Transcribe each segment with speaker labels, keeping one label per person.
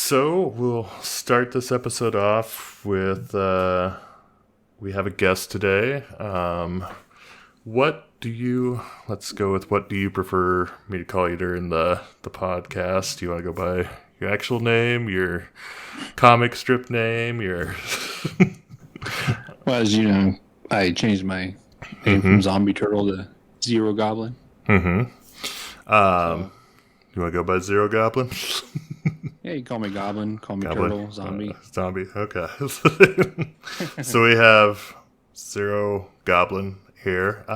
Speaker 1: So we'll start this episode off with we have a guest today. Let's go with what do you prefer me to call you during the podcast? Do you want to go by your actual name, your comic strip name, your...
Speaker 2: Well, as you know, I changed my name from Zombie Turtle to Zero-Goblin.
Speaker 1: You want to go by Zero-Goblin?
Speaker 2: Yeah, you call me Goblin, call me
Speaker 1: Goblin.
Speaker 2: Turtle, Zombie.
Speaker 1: Zombie, okay. So we have Zero-Goblin here.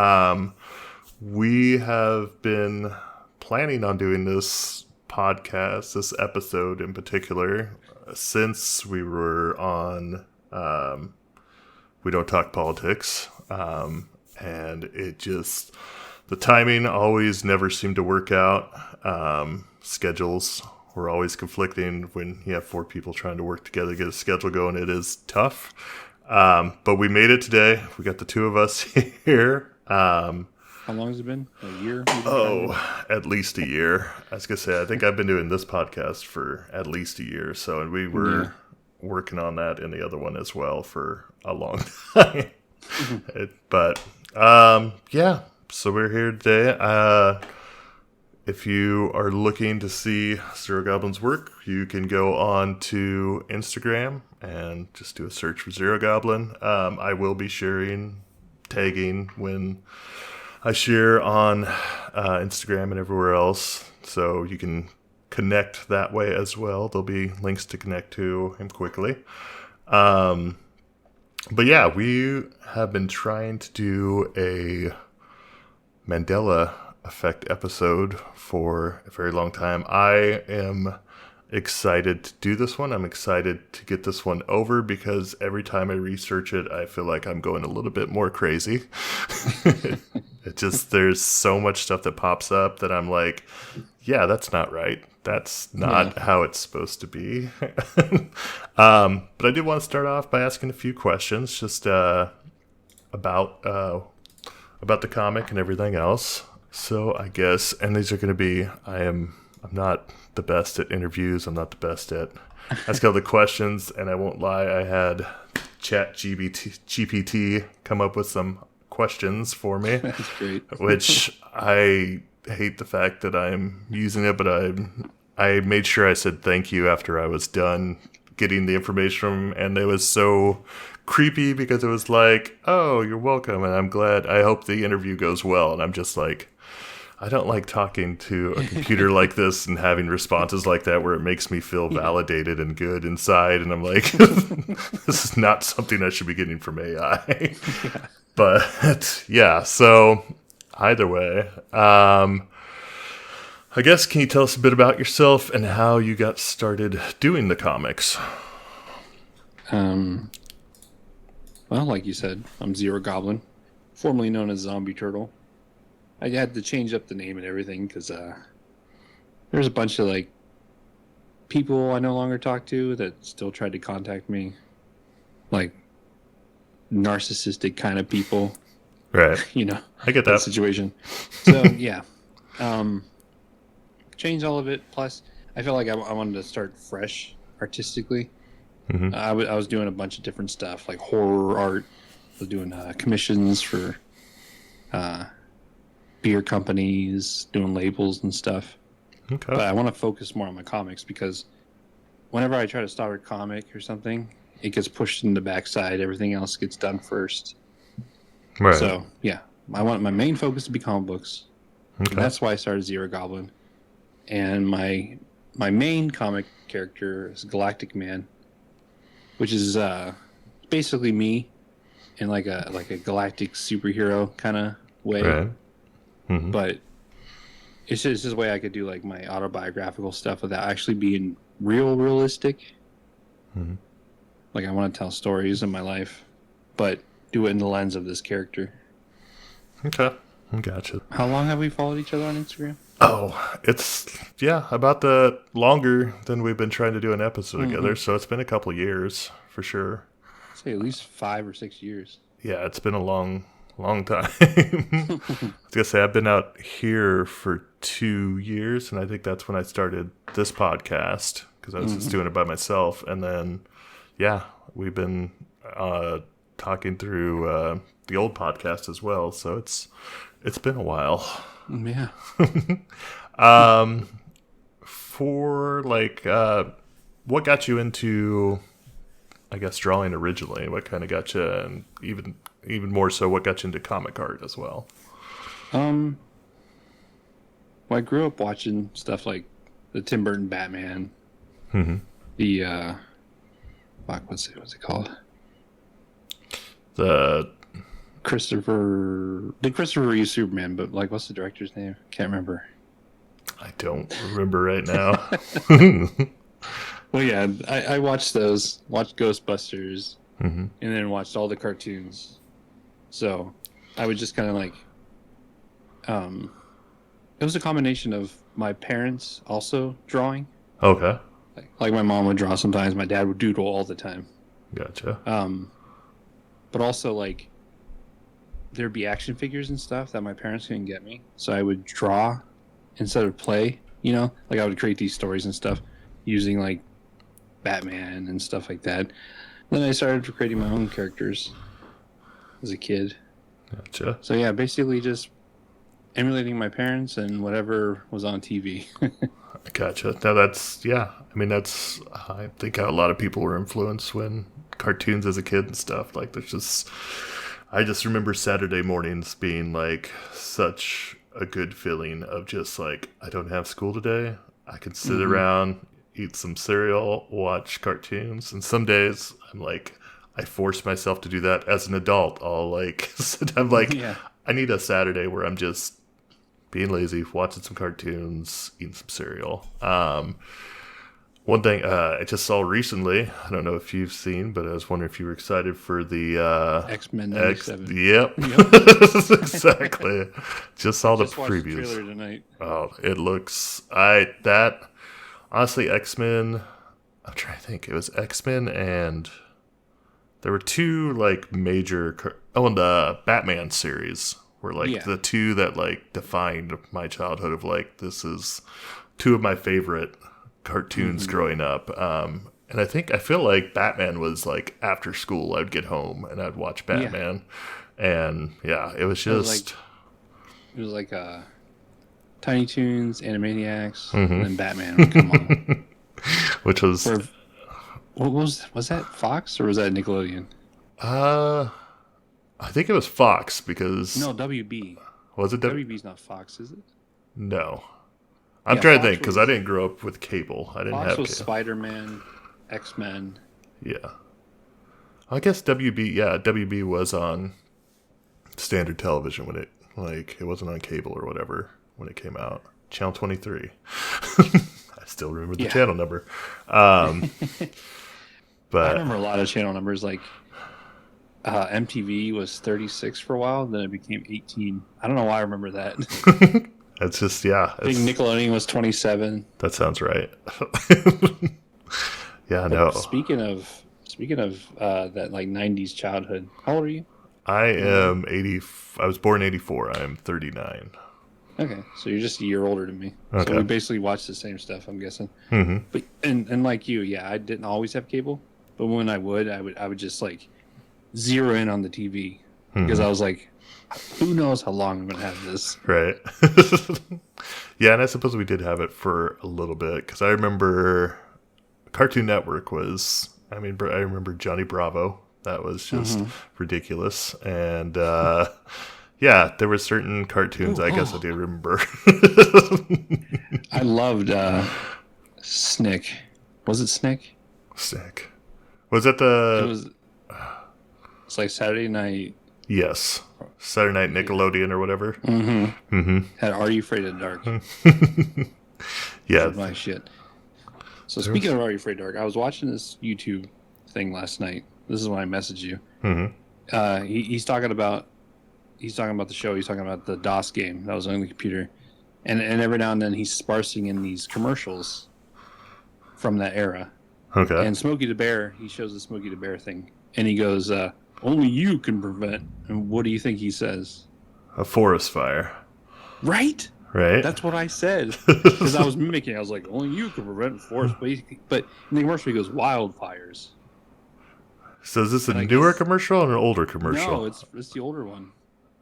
Speaker 1: We have been planning on doing this podcast, this episode in particular, since we were on We Don't Talk Politics. And it just, the timing always never seemed to work out. Schedules were always conflicting. When you have 4 people trying to work together to get a schedule going, it is tough. But we made it today. We got the 2 of us here.
Speaker 2: How long has it been? A year?
Speaker 1: At least a year. I was going to say, I think I've been doing this podcast for at least a year. So, and we were working on that in the other one as well for a long time. So we're here today. If you are looking to see Zero-Goblin's work, you can go on to Instagram and just do a search for Zero-Goblin. I will be tagging when I share on Instagram and everywhere else, so you can connect that way as well. There'll be links to connect to him quickly. But yeah, we have been trying to do a Mandela Effect episode for a very long time. I am excited to do this one. I'm excited to get this one over because every time I research it, I feel like I'm going a little bit more crazy. There's so much stuff that pops up that I'm like, yeah, that's not right. That's not how it's supposed to be. But I did want to start off by asking a few questions just about the comic and everything else. So I guess, and these are going to be, I'm not the best at interviews. I'm not the best at asking all the questions. And I won't lie, I had GPT come up with some questions for me.
Speaker 2: That's great.
Speaker 1: Which I hate the fact that I'm using it, but I made sure I said thank you after I was done getting the information from him. And it was so creepy because it was like, oh, you're welcome. And I'm glad. I hope the interview goes well. And I'm just like, I don't like talking to a computer like this and having responses like that where it makes me feel validated and good inside. And I'm like, this is not something I should be getting from AI. But yeah, so either way, I guess, can you tell us a bit about yourself and how you got started doing the comics?
Speaker 2: Well, like you said, I'm Zero-Goblin, formerly known as Zombie Turtle. I had to change up the name and everything because there's a bunch of people I no longer talk to that still tried to contact me, like narcissistic kind of people.
Speaker 1: Right. I get that
Speaker 2: situation. So yeah, changed all of it. Plus, I felt like I wanted to start fresh artistically. Mm-hmm. I was doing a bunch of different stuff like horror art. I was doing commissions for beer companies, doing labels and stuff. Okay. But I want to focus more on my comics because whenever I try to start a comic or something, it gets pushed in the backside. Everything else gets done first. Right. So yeah, I want my main focus to be comic books. Okay. That's why I started Zero-Goblin. And my main comic character is Galactic Man, which is basically me in like a galactic superhero kind of way. Right. Mm-hmm. But it's just this way I could do like my autobiographical stuff without actually being realistic. Mm-hmm. Like I want to tell stories in my life, but do it in the lens of this character.
Speaker 1: Okay, gotcha.
Speaker 2: How long have we followed each other on Instagram?
Speaker 1: Oh, it's about the longer than we've been trying to do an episode together. So it's been a couple of years for sure.
Speaker 2: I'd say at least 5 or 6 years.
Speaker 1: Yeah, it's been a long time. I was gonna say I've been out here for 2 years, and I think that's when I started this podcast because I was just doing it by myself. And then, yeah, we've been talking through the old podcast as well. So it's been a while.
Speaker 2: Yeah.
Speaker 1: For like, what got you into, I guess, drawing originally? What kind of got you, and even more so, what got you into comic art as well?
Speaker 2: Well, I grew up watching stuff like the Tim Burton Batman, the what's it called?
Speaker 1: The
Speaker 2: Christopher Reeve Superman, but like, what's the director's name? Can't remember.
Speaker 1: I don't remember right now.
Speaker 2: Well, yeah, I watched those, watched Ghostbusters, and then watched all the cartoons. So I would just kind of like, it was a combination of my parents also drawing.
Speaker 1: Okay.
Speaker 2: Like my mom would draw sometimes, my dad would doodle all the time.
Speaker 1: Gotcha.
Speaker 2: But also like there'd be action figures and stuff that my parents couldn't get me, so I would draw instead of play. You know, like I would create these stories and stuff using like Batman and stuff like that. Then I started creating my own characters as a kid.
Speaker 1: Gotcha.
Speaker 2: So yeah, basically just emulating my parents and whatever was on TV.
Speaker 1: Gotcha. Now that's, yeah. I mean, that's, I think a lot of people were influenced when cartoons as a kid and stuff. Like, there's just, I just remember Saturday mornings being like such a good feeling of just like, I don't have school today. I can sit around, eat some cereal, watch cartoons. And some days I'm like, I force myself to do that as an adult. I'll like, I'm like, I need a Saturday where I'm just being lazy, watching some cartoons, eating some cereal. One thing I just saw recently, I don't know if you've seen, but I was wondering if you were excited for the
Speaker 2: X-Men 97.
Speaker 1: Yep. Exactly. Just saw the previews.
Speaker 2: The trailer tonight.
Speaker 1: Oh, it looks honestly, X-Men, I'm trying to think. It was X-Men, and there were two like major and the Batman series were like the two that like defined my childhood of like, this is two of my favorite cartoons growing up. And I feel like Batman was like after school I'd get home and I'd watch Batman. And yeah, it was just
Speaker 2: it was like Tiny Toons, Animaniacs, and then Batman would come on.
Speaker 1: Which was
Speaker 2: what was that Fox or was that Nickelodeon?
Speaker 1: I think it was Fox because
Speaker 2: no, WB.
Speaker 1: Was it
Speaker 2: WB's not Fox, is it?
Speaker 1: No. I'm trying to think because I didn't grow up with cable. I didn't have
Speaker 2: was
Speaker 1: cable.
Speaker 2: Spider-Man, X-Men.
Speaker 1: Yeah. I guess WB was on standard television when it wasn't on cable or whatever when it came out. Channel 23. I still remember the channel number. But
Speaker 2: I remember a lot of channel numbers. Like MTV was 36 for a while, then it became 18. I don't know why I remember that.
Speaker 1: It's just,
Speaker 2: I think Nickelodeon was 27.
Speaker 1: That sounds right. Yeah, no.
Speaker 2: Speaking of that like 90s childhood, how old are you?
Speaker 1: I am 80. I was born 84. I am 39.
Speaker 2: Okay, so you're just a year older than me.
Speaker 1: Okay.
Speaker 2: So we basically watched the same stuff, I'm guessing. But and like you, I didn't always have cable, but when I would just like zero in on the TV because I was like, who knows how long I'm gonna have this?
Speaker 1: Right. Yeah, and I suppose we did have it for a little bit because I remember Cartoon Network was. I mean, I remember Johnny Bravo. That was just ridiculous, and yeah, there were certain cartoons. I guess I do remember.
Speaker 2: I loved Snick. Was it Snick?
Speaker 1: Snick. Was that the?
Speaker 2: It was. It's like Saturday night.
Speaker 1: Yes, Saturday Night Nickelodeon or whatever.
Speaker 2: Had Are You Afraid of the Dark?
Speaker 1: Yeah,
Speaker 2: my shit. So speaking of Are You Afraid of the Dark, I was watching this YouTube thing last night. This is when I messaged you. He's talking about the show. He's talking about the DOS game that was on the computer, and every now and then he's sparsing in these commercials from that era.
Speaker 1: Okay.
Speaker 2: And Smokey the Bear, he shows the Smokey the Bear thing, and he goes, "Only you can prevent." And what do you think he says?
Speaker 1: A forest fire.
Speaker 2: Right?
Speaker 1: Right.
Speaker 2: That's what I said. Because I was mimicking. I was like, only you can prevent forest. But in the commercial, he goes, wildfires.
Speaker 1: So is this a newer commercial or an older commercial?
Speaker 2: No, it's the older one.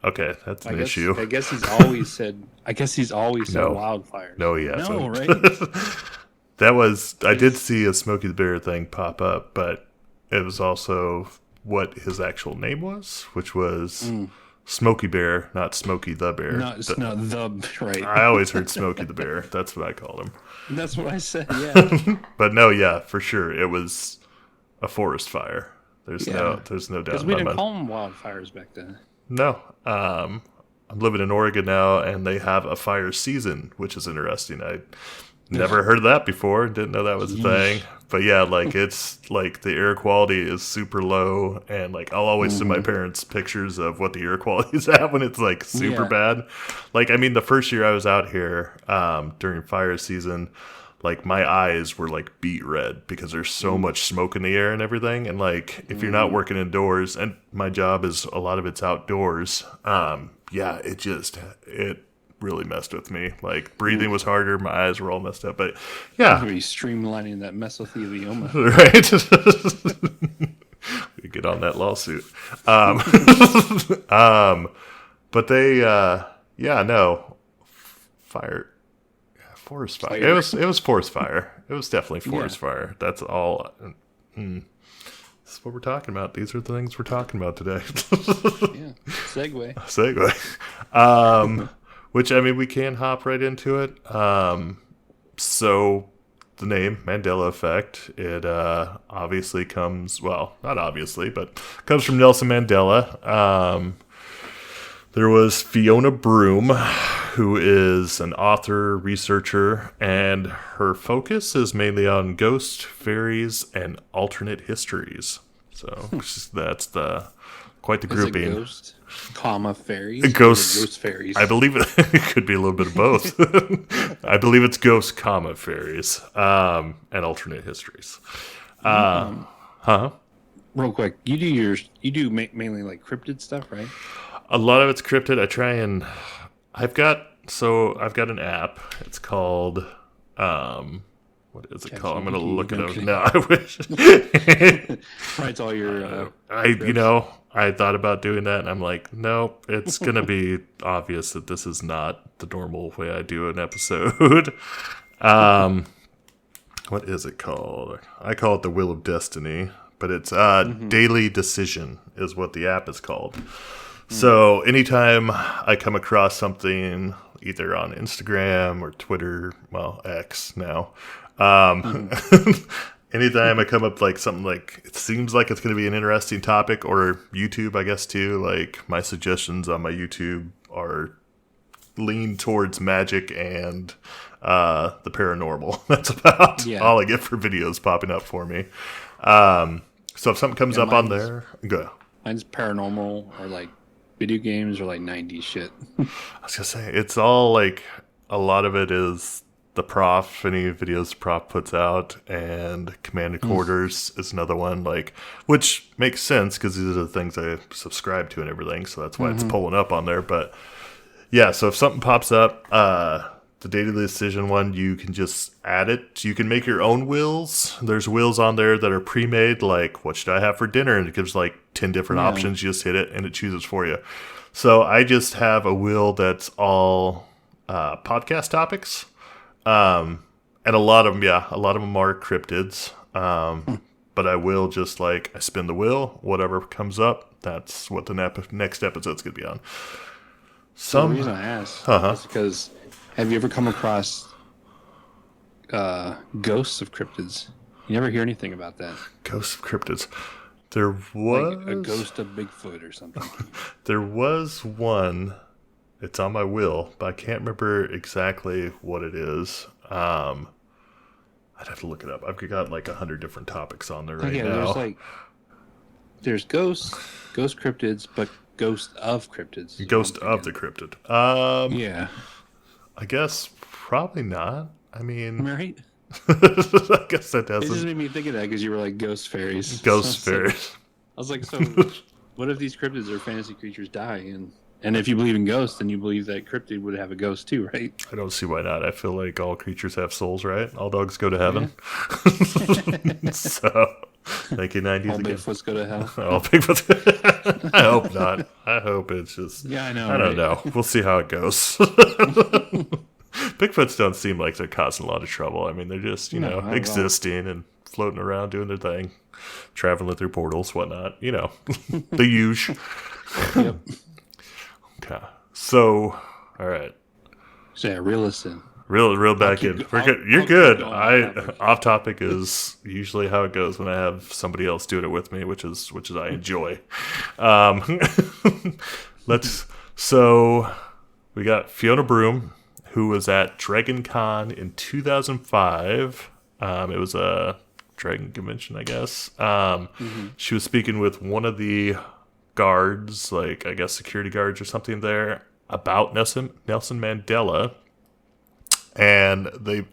Speaker 1: Okay, that's an issue.
Speaker 2: I guess he's always said wildfires.
Speaker 1: No, he hasn't.
Speaker 2: No, right?
Speaker 1: I did see a Smokey the Bear thing pop up, but it was also what his actual name was, which was Smokey Bear, not Smokey the Bear.
Speaker 2: Right.
Speaker 1: I always heard Smokey the Bear. That's what I called him.
Speaker 2: That's what I said, yeah.
Speaker 1: But no, yeah, for sure. It was a forest fire. There's no doubt.
Speaker 2: Because we didn't call them wildfires back then.
Speaker 1: No. I'm living in Oregon now, and they have a fire season, which is interesting. I never heard of that before. Didn't know that was a thing. But yeah, like it's like the air quality is super low, and like I'll always send my parents pictures of what the air quality is at when it's like super bad. Like, I mean, the first year I was out here during fire season, like my eyes were like beet red because there's so much smoke in the air and everything. And like if you're not working indoors, and my job is a lot of it's outdoors, it really messed with me. Like breathing was harder, my eyes were all messed up. But yeah,
Speaker 2: be streamlining that mesothelioma,
Speaker 1: right? We get on that lawsuit. But they, forest fire. It was forest fire. It was definitely forest fire. That's all. This is what we're talking about. These are the things we're talking about today. Segue. Which, I mean, we can hop right into it. So the name Mandela Effect, it obviously comes, well, not obviously, but comes from Nelson Mandela. There was Fiona Broome, who is an author, researcher, and her focus is mainly on ghost, fairies, and alternate histories. So that's quite the grouping.
Speaker 2: Ghost, fairies.
Speaker 1: Ghost
Speaker 2: fairies.
Speaker 1: I believe it could be a little bit of both. I believe it's ghost, fairies, and alternate histories.
Speaker 2: Real quick, you do mainly like cryptid stuff, right?
Speaker 1: A lot of it's cryptid. I've got an app. It's called, what is it called? I'm going to look it up. No, I wish.
Speaker 2: Writes all your,
Speaker 1: I thought about doing that and I'm like, nope, it's going to be obvious that this is not the normal way I do an episode. What is it called? I call it the Wheel of Destiny, but it's, Daily Decision is what the app is called. So anytime I come across something either on Instagram or Twitter, well, X now, anytime I come up like something like it seems like it's going to be an interesting topic, or YouTube, I guess too, like my suggestions on my YouTube are lean towards magic and the paranormal. That's about all I get for videos popping up for me. So if something comes up on there, go.
Speaker 2: Mine's paranormal or like video games or like 90s shit.
Speaker 1: I was gonna say, it's all like, a lot of it is the prof, any videos the prof puts out, and Command and Quarters is another one, like, which makes sense because these are the things I subscribe to and everything, so that's why it's pulling up on there. But yeah, so if something pops up, the Daily Decision one, you can just add it. You can make your own wheels. There's wheels on there that are pre-made, like, what should I have for dinner? And it gives like 10 different options. You just hit it and it chooses for you. So I just have a wheel that's all podcast topics. And a lot of them are cryptids. But I will just I spin the wheel, whatever comes up, that's what the next episode's going to be on.
Speaker 2: The reason I asked is because, have you ever come across ghosts of cryptids? You never hear anything about that.
Speaker 1: Ghosts of cryptids. There was...
Speaker 2: like a ghost of Bigfoot or something.
Speaker 1: There was one. It's on my wheel, but I can't remember exactly what it is. I'd have to look it up. I've got 100 different topics on there right now.
Speaker 2: There's ghost cryptids, but ghost of cryptids.
Speaker 1: Ghost of the cryptid.
Speaker 2: Yeah.
Speaker 1: I guess probably not. I mean,
Speaker 2: right?
Speaker 1: I guess that doesn't.
Speaker 2: It just made me think of that because you were like ghost fairies.
Speaker 1: Ghost fairies.
Speaker 2: I was like, so what if these cryptids or fantasy creatures die and And if you believe in ghosts, then you believe that cryptid would have a ghost too, right?
Speaker 1: I don't see why not. I feel like all creatures have souls, right? All dogs go to heaven.
Speaker 2: Yeah.
Speaker 1: So, 1990s
Speaker 2: All
Speaker 1: again.
Speaker 2: Bigfoots go to hell.
Speaker 1: All Bigfoot. I hope not. I hope it's just.
Speaker 2: Yeah, I know.
Speaker 1: I don't
Speaker 2: right?
Speaker 1: know. We'll see how it goes. Bigfoots don't seem like they're causing a lot of trouble. I mean, they're just,
Speaker 2: No, not at all.
Speaker 1: existing and floating around doing their thing, traveling through portals, whatnot. The huge.
Speaker 2: Yep.
Speaker 1: Okay. So, all right.
Speaker 2: So yeah, reel us in.
Speaker 1: Real back in. We're good. You're
Speaker 2: I'll
Speaker 1: good.
Speaker 2: keep going
Speaker 1: Off topic is usually how it goes when I have somebody else doing it with me, which is I enjoy. So we got Fiona Broom, who was at Dragon Con in 2005. It was a dragon convention, I guess. She was speaking with one of the guards, like I guess security guards or something there, about Nelson Mandela. And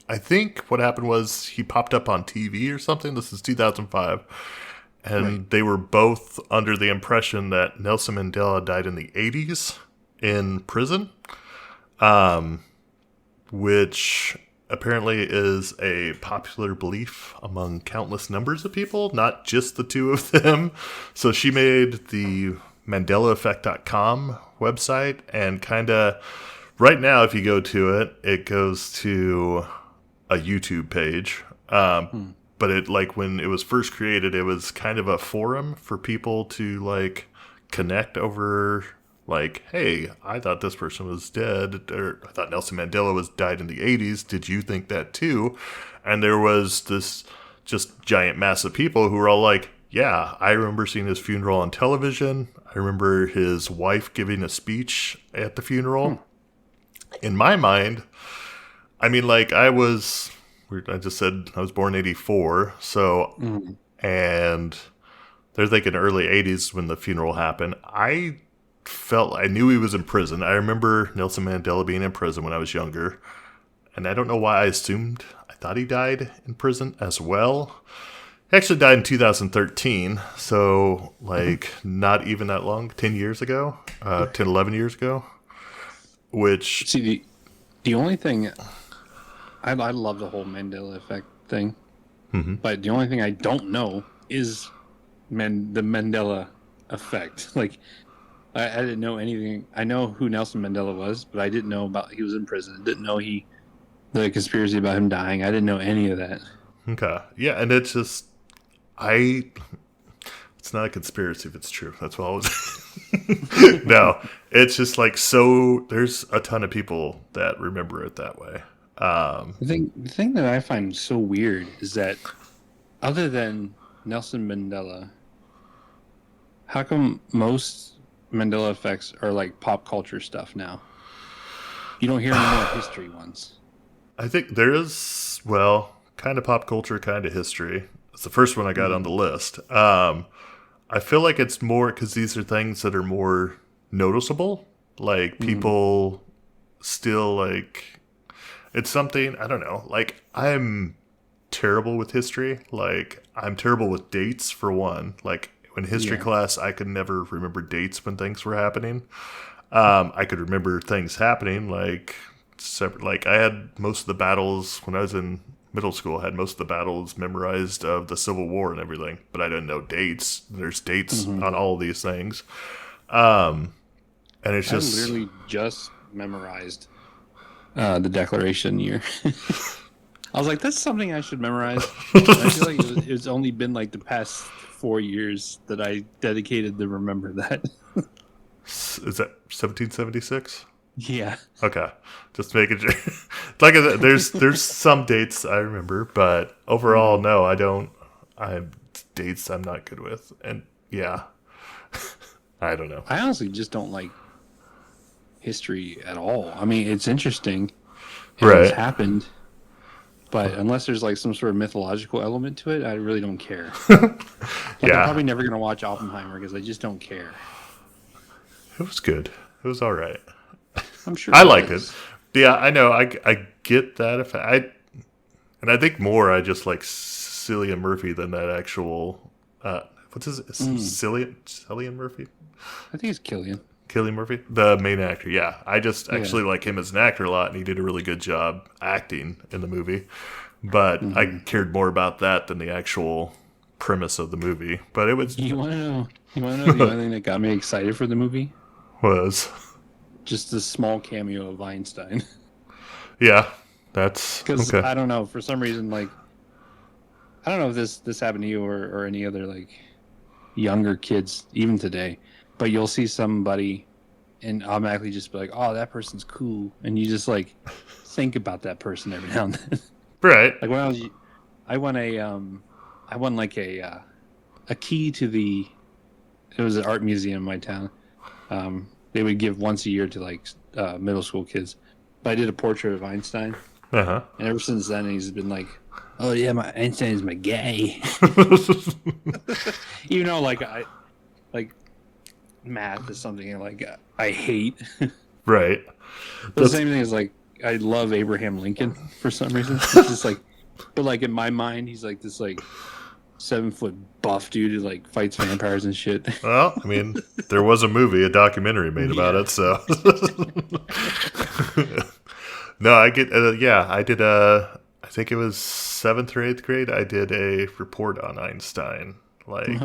Speaker 1: I think what happened was he popped up on TV or something. This is 2005. And
Speaker 2: Right.
Speaker 1: they were both under the impression that Nelson Mandela died in the 80s in prison, which apparently is a popular belief among countless numbers of people, not just the two of them. So she made the MandelaEffect.com website and kind of... Right now, if you go to it, it goes to a YouTube page. But it, like, when it was first created, it was kind of a forum for people to, like, connect over, like, hey, I thought this person was dead, or I thought Nelson Mandela died in the 80s. Did you think that too? And there was this just giant mass of people who were all like, yeah, I remember seeing his funeral on television. I remember his wife giving a speech at the funeral. In my mind, I mean, like, I just said I was born in 84, so, and they're thinking early 80s when the funeral happened. I knew he was in prison. I remember Nelson Mandela being in prison when I was younger, and I don't know why I thought he died in prison as well. He actually died in 2013, so, like, not even that long, 10 years ago, 10, 11 years ago. Which,
Speaker 2: see, the only thing I love the whole Mandela Effect thing, but the only thing I don't know is the Mandela Effect. Like, I didn't know anything. I know who Nelson Mandela was, but I didn't know about he was in prison. I didn't know the conspiracy about him dying. I didn't know any of that.
Speaker 1: okay, yeah, and it's just it's not a conspiracy if it's true. That's what I was. No, it's just like, so there's a ton of people that remember it that way.
Speaker 2: The thing that I find so weird is that other than Nelson Mandela, how come most Mandela effects are like pop culture stuff now? You don't hear any more history ones.
Speaker 1: I think there is, well, kind of pop culture, kind of history. It's the first one I got on the list. I feel like it's more because these are things that are more noticeable. Like, people still, like, it's something, I don't know. Like, I'm terrible with history. Like, I'm terrible with dates, for one. Like, in history class, I could never remember dates when things were happening. I could remember things happening, like, separate. Like, I had most of the battles when I was in middle school. I had most of the battles memorized of the Civil War and everything, but I didn't know dates. There's dates on all of these things. And it's just...
Speaker 2: I literally just memorized the Declaration year. I was like, that's something I should memorize. And I feel like it's only been like the past 4 years that I dedicated to remember that.
Speaker 1: Is that 1776?
Speaker 2: Yeah.
Speaker 1: Okay, just making sure. Like I said, there's some dates I remember, but overall, no, I don't. Dates I'm not good with, and yeah, I don't know.
Speaker 2: I honestly just don't like history at all. I mean, it's interesting. It's happened, but unless there's like some sort of mythological element to it, I really don't care. I'm probably never gonna watch Oppenheimer because I just don't care.
Speaker 1: It was good. It was all right.
Speaker 2: I'm sure
Speaker 1: I liked it. Yeah, I know. I get that. And I think more I just like Cillian Murphy than that actual. What's his Cillian Murphy?
Speaker 2: I think it's Killian.
Speaker 1: Cillian Murphy, the main actor. Yeah, I just actually like him as an actor a lot, and he did a really good job acting in the movie. But I cared more about that than the actual premise of the movie. But it was.
Speaker 2: You want to know? You want to know the only thing that got me excited for the movie?
Speaker 1: Was
Speaker 2: just a small cameo of Einstein.
Speaker 1: Yeah, that's
Speaker 2: because
Speaker 1: okay.
Speaker 2: I don't know, for some reason, like, I don't know if this happened to you or any other like younger kids even today, but you'll see somebody and automatically just be like, oh, that person's cool, and you just like think about that person every now and then.
Speaker 1: Right.
Speaker 2: Like when I won like a key to it was an art museum in my town. They would give once a year to like middle school kids. But I did a portrait of Einstein, and ever since then he's been like, "Oh yeah, my Einstein is my guy." Even though like math is something like I hate.
Speaker 1: Right.
Speaker 2: The same thing is like I love Abraham Lincoln for some reason. It's just like, but like in my mind, he's like this like 7-foot buff dude who like fights vampires and shit.
Speaker 1: Well, I mean, there was a documentary made about it, so. No, I get, I did I think it was 7th or 8th grade, I did a report on Einstein. Like,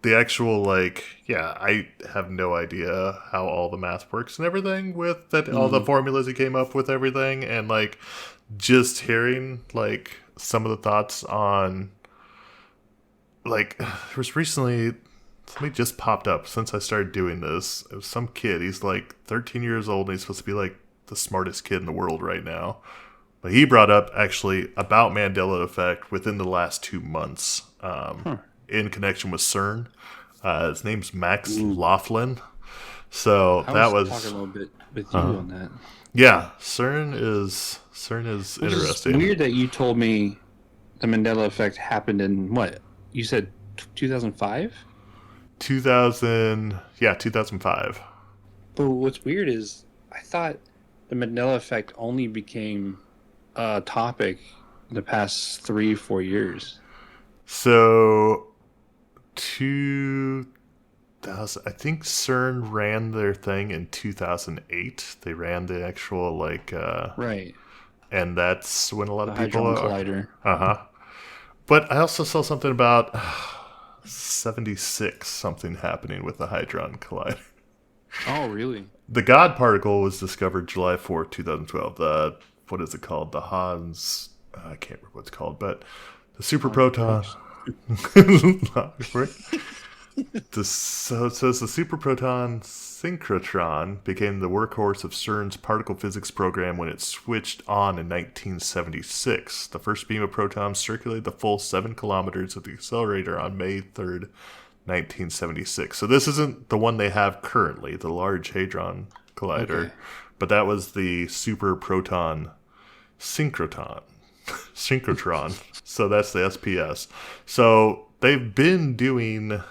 Speaker 1: the actual, like, I have no idea how all the math works and everything with that, all the formulas he came up with, everything, and, like, just hearing, like, some of the thoughts on, like, there was recently, something just popped up since I started doing this. It was some kid, he's, like, 13 years old, and he's supposed to be, like, the smartest kid in the world right now. But he brought up, actually, about Mandela Effect within the last 2 months. In connection with CERN. His name's Max Laughlin. So
Speaker 2: I was talking a little bit with you on that.
Speaker 1: Yeah, CERN is interesting.
Speaker 2: It's weird that you told me the Mandela Effect happened in what? You said 2005?
Speaker 1: 2005.
Speaker 2: But what's weird is I thought the Mandela Effect only became a topic in the past 3-4 years.
Speaker 1: So 2000, I think CERN ran their thing in 2008. They ran the actual
Speaker 2: right,
Speaker 1: and that's when a lot of
Speaker 2: the
Speaker 1: people
Speaker 2: Hadron
Speaker 1: Collider. But I also saw something about 76 something happening with the Hadron Collider.
Speaker 2: Oh, really?
Speaker 1: The God particle was discovered July 4th, 2012. The what is it called? The Hans. I can't remember what it's called, but the super proton. So it says the superproton synchrotron became the workhorse of CERN's particle physics program when it switched on in 1976. The first beam of protons circulated the full 7 kilometers of the accelerator on May 3rd, 1976. So this isn't the one they have currently, the Large Hadron Collider, but that was the superproton synchrotron. So that's the SPS. So they've been doing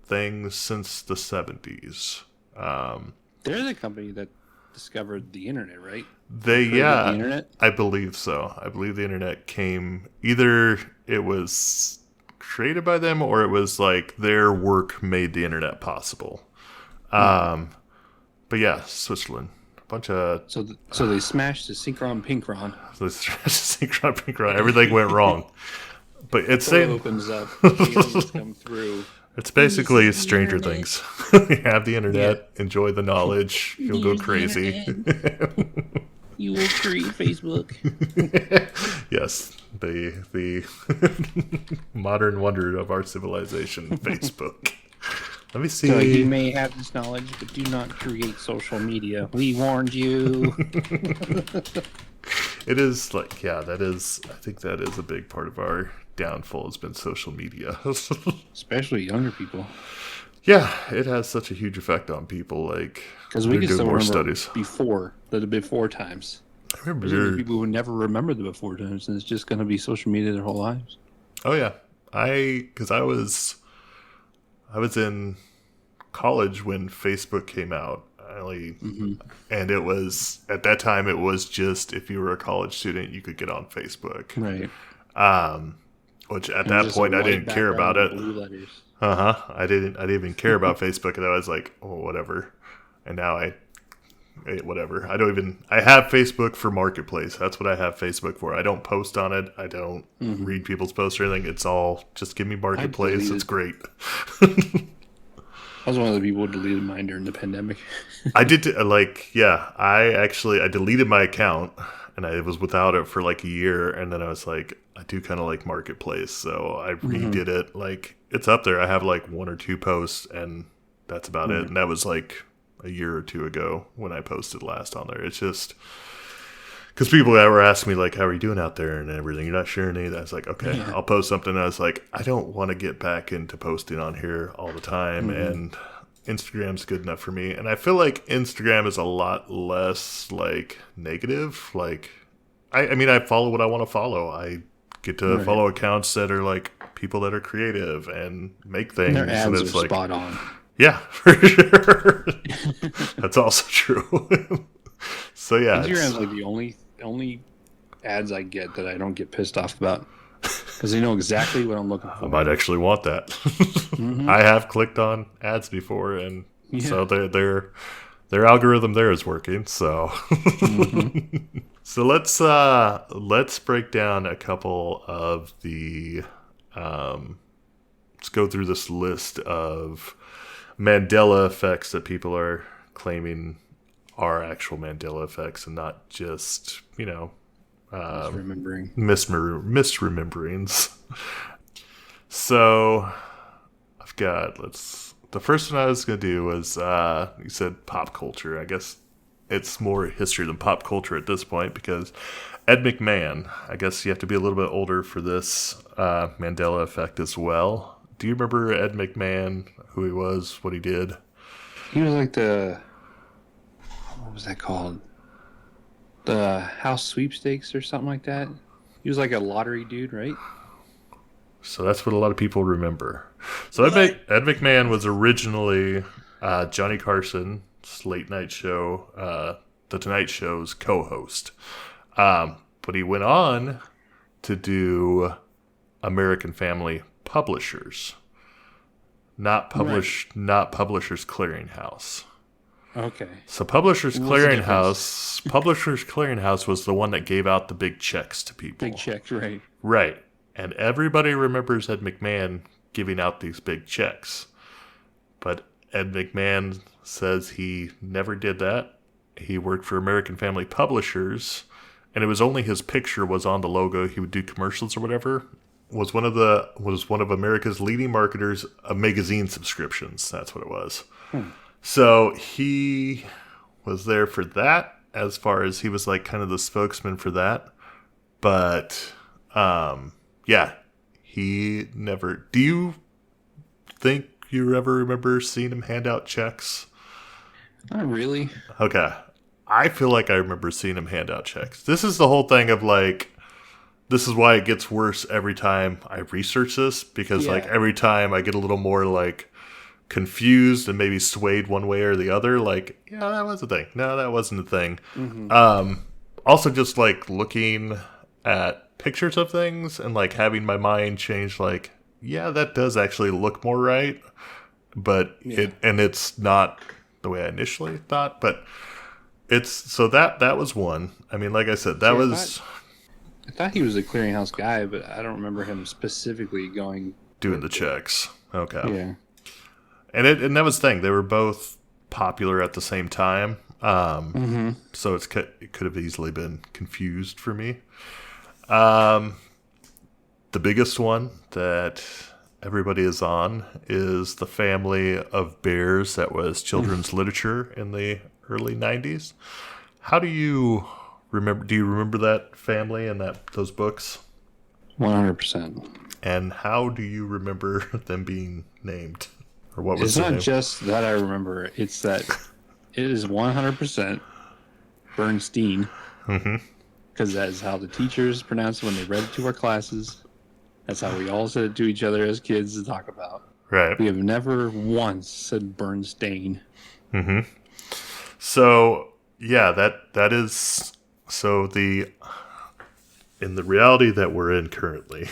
Speaker 1: things since the 70s.
Speaker 2: They're the company that discovered the internet, right?
Speaker 1: The internet? I believe so. I believe the internet came, either it was created by them or it was like their work made the internet possible. But yeah, Switzerland. Bunch of
Speaker 2: so they smashed the synchron pinkron.
Speaker 1: So they smashed the synchron pinkron. Everything went wrong. But it's saying
Speaker 2: opens up, aliens come through.
Speaker 1: It's basically Stranger Things. You have the internet, enjoy the knowledge, you'll go crazy.
Speaker 2: You will create Facebook.
Speaker 1: Yes, the modern wonder of our civilization, Facebook. Let me see.
Speaker 2: So you may have this knowledge, but do not create social media. We warned you.
Speaker 1: It is I think that is a big part of our downfall has been social media.
Speaker 2: Especially younger people.
Speaker 1: Yeah, it has such a huge effect on people. Like,
Speaker 2: because we can still remember studies before times.
Speaker 1: I remember
Speaker 2: there's people who never remember the before times, and it's just going to be social media their whole lives.
Speaker 1: Oh yeah, because I was in college when Facebook came out. And it was at that time it was just if you were a college student you could get on Facebook,
Speaker 2: right?
Speaker 1: Which at that point I didn't care about it.
Speaker 2: Blue letters.
Speaker 1: I didn't even care about Facebook, and I was like, oh, whatever. And now whatever. I have Facebook for Marketplace. That's what I have Facebook for. I don't post on it. I don't read people's posts or anything. It's all just give me Marketplace. It's great.
Speaker 2: I was one of the people who deleted mine during the pandemic.
Speaker 1: I did I deleted my account and I was without it for like a year. And then I was like, I do kind of like Marketplace. So I redid it. Like it's up there. I have like 1 or 2 posts and that's about it. And that was like a year or 2 ago when I posted last on there. It's just because people were asking me like, how are you doing out there and everything? You're not sharing any of that. I was like, okay, I'll post something. And I was like, I don't want to get back into posting on here all the time. And Instagram's good enough for me. And I feel like Instagram is a lot less like negative. Like, I mean, I follow what I want to follow. I get to follow accounts that are like people that are creative and make things.
Speaker 2: Their ads
Speaker 1: and it's
Speaker 2: are
Speaker 1: like,
Speaker 2: spot on.
Speaker 1: Yeah, for sure. That's also true. So yeah,
Speaker 2: Instagram's like the only ads I get that I don't get pissed off about because they know exactly what I'm looking for.
Speaker 1: I might actually want that. I have clicked on ads before, and so their algorithm there is working. So, so let's break down a couple of the. Let's go through this list of Mandela effects that people are claiming are actual Mandela effects and not just, misrememberings. So I've got, the first one I was going to do was, you said pop culture. I guess it's more history than pop culture at this point because Ed McMahon, I guess you have to be a little bit older for this Mandela effect as well. Do you remember Ed McMahon, who he was, what he did?
Speaker 2: He was like what was that called? The house sweepstakes or something like that. He was like a lottery dude, right?
Speaker 1: So that's what a lot of people remember. So Ed McMahon was originally Johnny Carson's late night show, The Tonight Show's co-host. But he went on to do American Family Publishers, not Publishers Clearinghouse.
Speaker 2: Okay.
Speaker 1: So Publishers Clearinghouse was the one that gave out the big checks to people.
Speaker 2: Big checks, right.
Speaker 1: Right. And everybody remembers Ed McMahon giving out these big checks. But Ed McMahon says he never did that. He worked for American Family Publishers, and it was only his picture was on the logo. He would do commercials or whatever. Was one of America's leading marketers of magazine subscriptions. That's what it was. So he was there for that, as far as he was like kind of the spokesman for that. But he never. Do you think you ever remember seeing him hand out checks?
Speaker 2: Not really.
Speaker 1: Okay. I feel like I remember seeing him hand out checks. This is the whole thing of like, this is why it gets worse every time I research this, because like every time I get a little more like confused and maybe swayed one way or the other. Like, yeah, that was a thing. No, that wasn't a thing. Also just like looking at pictures of things and like having my mind change, like, yeah, that does actually look more right. But it's not the way I initially thought, but it's so that was one. I mean, like I said,
Speaker 2: I thought he was a clearinghouse guy, but I don't remember him specifically
Speaker 1: doing the checks. Okay.
Speaker 2: Yeah.
Speaker 1: And that was the thing. They were both popular at the same time. So it could have easily been confused for me. The biggest one that everybody is on is the family of bears that was children's literature in the early 90s. How do you remember? Do you remember that family and those books?
Speaker 2: 100%.
Speaker 1: And how do you remember them being named? Or what was
Speaker 2: It's not just that I remember it. It's that it is 100% Bernstein. Because that is how the teachers pronounced it when they read it to our classes. That's how we all said it to each other as kids to talk about.
Speaker 1: Right.
Speaker 2: We have never once said Bernstein.
Speaker 1: So, yeah, that is... So in the reality that we're in currently,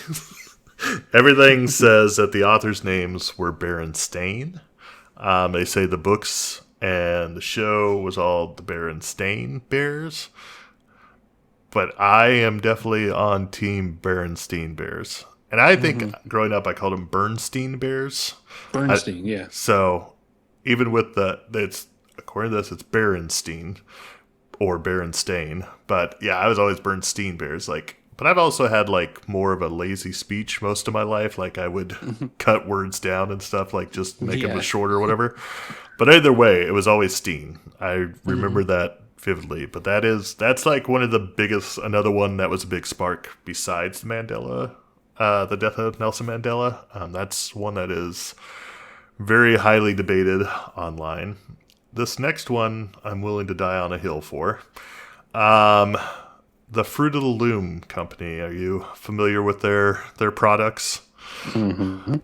Speaker 1: everything says that the authors' names were Berenstain. They say the books and the show was all the Berenstain Bears. But I am definitely on Team Berenstain Bears. And I think growing up I called them Bernstein Bears.
Speaker 2: Bernstein, yeah.
Speaker 1: So even with it's according to this, it's Berenstain or Berenstain. But yeah, I was always Bernstein Bears. But I've also had more of a lazy speech most of my life. I would cut words down and stuff, just make them shorter or whatever. But either way, it was always Steen. I remember that vividly. But that's one of the biggest, another one that was a big spark besides the Mandela, the death of Nelson Mandela. That's one that is very highly debated online. This next one, I'm willing to die on a hill for. The Fruit of the Loom company. Are you familiar with their products?
Speaker 2: Mm-hmm.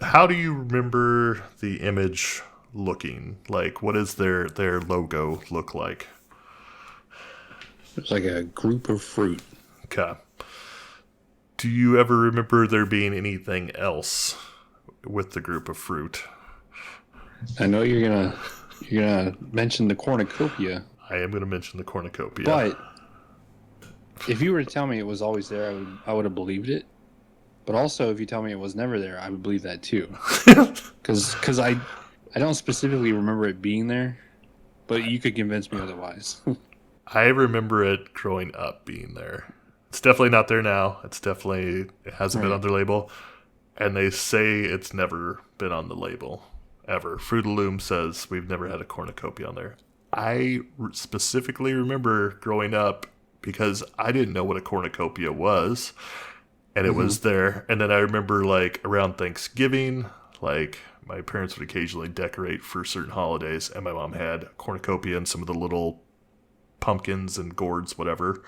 Speaker 1: How do you remember the image looking? What does their logo look like?
Speaker 2: It's like a group of fruit.
Speaker 1: Okay. Do you ever remember there being anything else with the group of fruit?
Speaker 2: I know you're gonna mention the cornucopia.
Speaker 1: I am going to mention the cornucopia.
Speaker 2: But if you were to tell me it was always there, I would have believed it. But also, if you tell me it was never there, I would believe that too. Because I don't specifically remember it being there, but you could convince me otherwise.
Speaker 1: I remember it growing up being there. It's definitely not there now. It hasn't been on their label. And they say it's never been on the label, ever. Fruit of the Loom says we've never had a cornucopia on there. I specifically remember growing up because I didn't know what a cornucopia was, and it was there. And then I remember around Thanksgiving, my parents would occasionally decorate for certain holidays, and my mom had a cornucopia and some of the little pumpkins and gourds, whatever.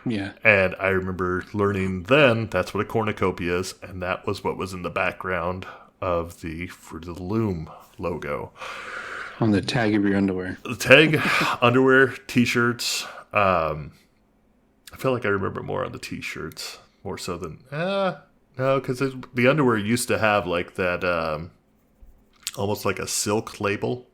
Speaker 2: Yeah.
Speaker 1: And I remember learning then that's what a cornucopia is, and that was what was in the background of the Fruit of the Loom logo.
Speaker 2: On the tag of your underwear.
Speaker 1: The tag, underwear, T-shirts. I feel like I remember more on the T-shirts, more so than... no, because the underwear used to have that, almost like a silk label.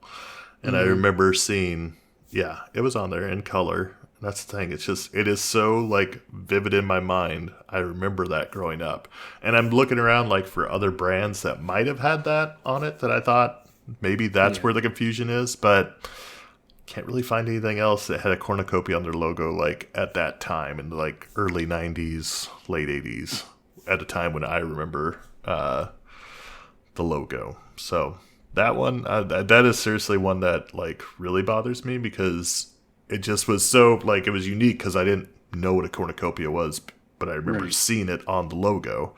Speaker 1: And I remember seeing, it was on there in color. And that's the thing. It is so vivid in my mind. I remember that growing up. And I'm looking around for other brands that might have had that on it that I thought, maybe that's where the confusion is, but can't really find anything else that had a cornucopia on their logo at that time in the early 90s, late 80s, at a time when I remember the logo. So that one, that is seriously one that really bothers me because it just was so it was unique because I didn't know what a cornucopia was, but I remember seeing it on the logo.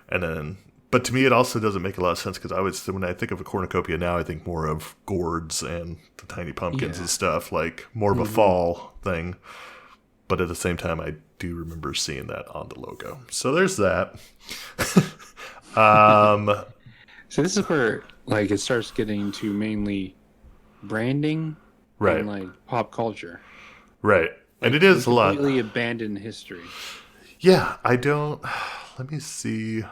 Speaker 1: And then but to me, it also doesn't make a lot of sense because when I think of a cornucopia now, I think more of gourds and the tiny pumpkins and stuff, more of a fall thing. But at the same time, I do remember seeing that on the logo. So there's that.
Speaker 2: So this is where it starts getting to mainly branding and pop culture.
Speaker 1: Right. And it is a lot.
Speaker 2: Completely abandoned history.
Speaker 1: Yeah, I don't... Let me see...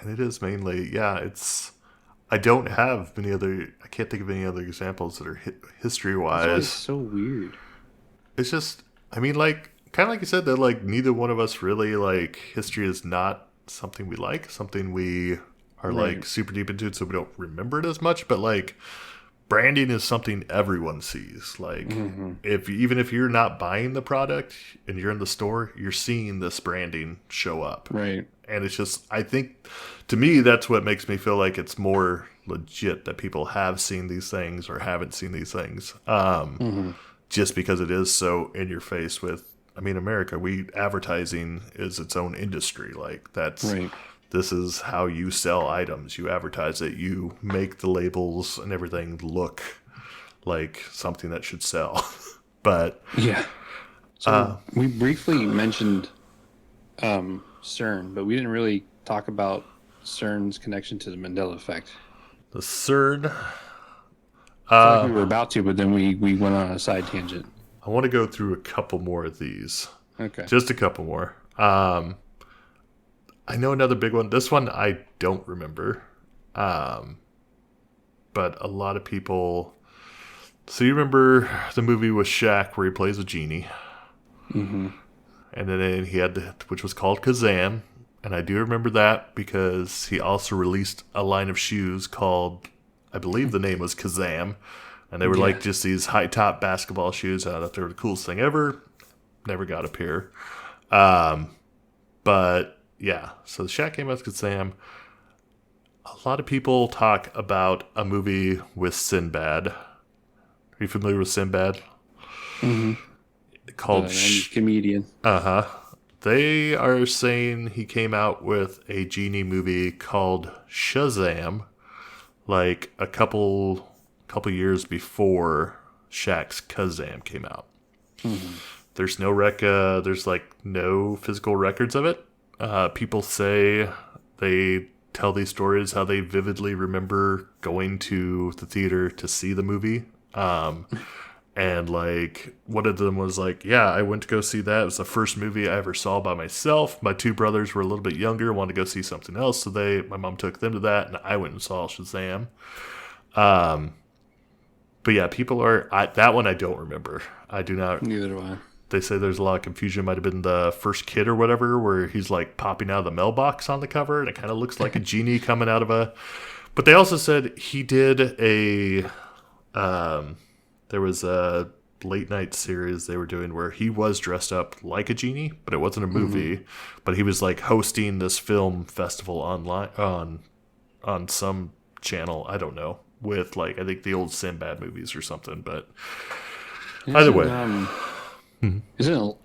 Speaker 1: And it is mainly, it's... I don't have many other... I can't think of any other examples that are history-wise.
Speaker 2: It's so weird.
Speaker 1: It's just... I mean, kind of like you said, that, neither one of us really, history is not something we like. Something we are, super deep into, so we don't remember it as much. But, branding is something everyone sees. Even if you're not buying the product and you're in the store, you're seeing this branding show up.
Speaker 2: Right.
Speaker 1: And it's just, I think, to me, that's what makes me feel like it's more legit that people have seen these things or haven't seen these things. Just because it is so in your face with, America, advertising is its own industry. This is how you sell items. You advertise it. You make the labels and everything look like something that should sell. But
Speaker 2: yeah. So we briefly mentioned CERN, but we didn't really talk about CERN's connection to the Mandela Effect.
Speaker 1: The CERN.
Speaker 2: We were about to, but then we went on a side tangent.
Speaker 1: I want to go through a couple more of these.
Speaker 2: Okay.
Speaker 1: Just a couple more. I know another big one. This one I don't remember. But a lot of people. So you remember the movie with Shaq where he plays a genie,
Speaker 2: Mm-hmm.
Speaker 1: and then he had which was called Kazam, and I do remember that because he also released a line of shoes called, I believe the name was Kazam, and they were like just these high top basketball shoes. I thought they were the coolest thing ever. Never got a pair. But yeah, so Shaq came out with Kazam. A lot of people talk about a movie with Sinbad. Are you familiar with Sinbad?
Speaker 2: Mm-hmm.
Speaker 1: Called
Speaker 2: comedian.
Speaker 1: They are saying he came out with a genie movie called Shazam, like a couple years before Shaq's Kazam came out.
Speaker 2: Mm-hmm.
Speaker 1: There's there's like no physical records of it. People say they tell these stories how they vividly remember going to the theater to see the movie. And like one of them was like, yeah, I went to go see that. It was the first movie I ever saw by myself. My two brothers were a little bit younger, wanted to go see something else, so my mom took them to that, and I went and saw Shazam. But yeah, that one I don't remember. I do not.
Speaker 2: Neither do I.
Speaker 1: They say there's a lot of confusion. It might have been the first kid or whatever, where he's like popping out of the mailbox on the cover, and it kind of looks like a genie coming out of a. But they also said he did a. There was a late night series they were doing where he was dressed up like a genie, but it wasn't a movie. Mm-hmm. But he was like hosting this film festival online on some channel. I don't know, with like I think the old Sinbad movies or something. But either way.
Speaker 2: Isn't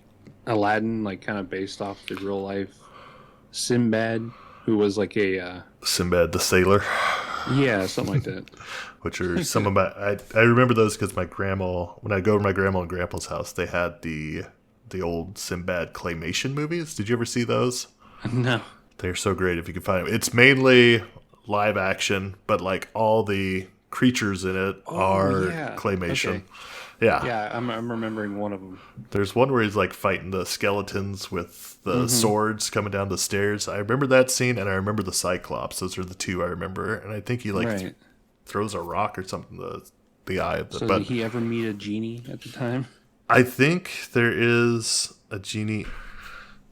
Speaker 2: Aladdin like kind of based off the real life Sinbad, who was like a
Speaker 1: Sinbad the Sailor?
Speaker 2: Yeah, something like that.
Speaker 1: Which are some of my I remember those because my grandma, when I go to my grandma and grandpa's house, they had the old Sinbad claymation movies. Did you ever see those?
Speaker 2: No.
Speaker 1: They're so great if you can find them. It's mainly live action, but like all the creatures in it are claymation.
Speaker 2: Okay.
Speaker 1: Yeah.
Speaker 2: Yeah, I'm remembering one of them.
Speaker 1: There's one where he's like fighting the skeletons with the swords coming down the stairs. I remember that scene, and I remember the Cyclops. Those are the two I remember. And I think he like throws a rock or something the eye of the.
Speaker 2: So did he ever meet a genie at the time?
Speaker 1: I think there is a genie.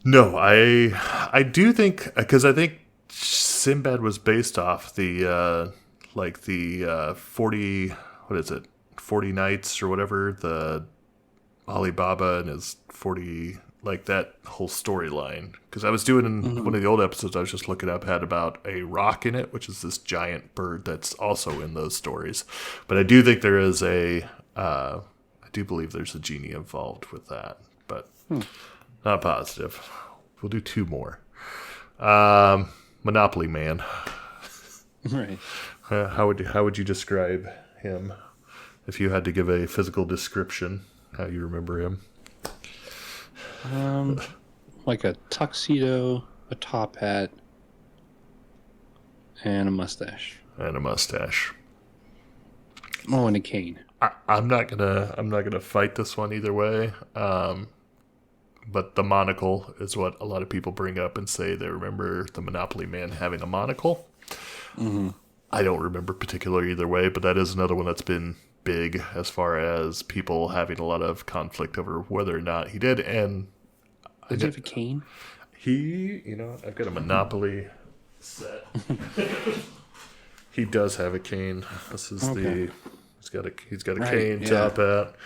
Speaker 1: No, I do think, because I think Sinbad was based off the 40, what is it? 40 Nights or whatever, the Alibaba and his 40, like that whole storyline. Because I was doing one of the old episodes I was just looking up, had about a rock in it, which is this giant bird that's also in those stories. But I do think there is I do believe there's a genie involved with that, but not positive. We'll do two more. Monopoly Man.
Speaker 2: Right.
Speaker 1: How would you describe him? If you had to give a physical description, how you remember him?
Speaker 2: Like a tuxedo, a top hat, and a mustache.
Speaker 1: And a mustache.
Speaker 2: Oh, and a cane.
Speaker 1: I'm not gonna fight this one either way. But the monocle is what a lot of people bring up and say they remember the Monopoly Man having a monocle.
Speaker 2: Mm-hmm.
Speaker 1: I don't remember particularly either way, but that is another one that's been big as far as people having a lot of conflict over whether or not he did. And
Speaker 2: did he have a cane?
Speaker 1: I've got a Monopoly set. He does have a cane. This is he's got a cane, top hat.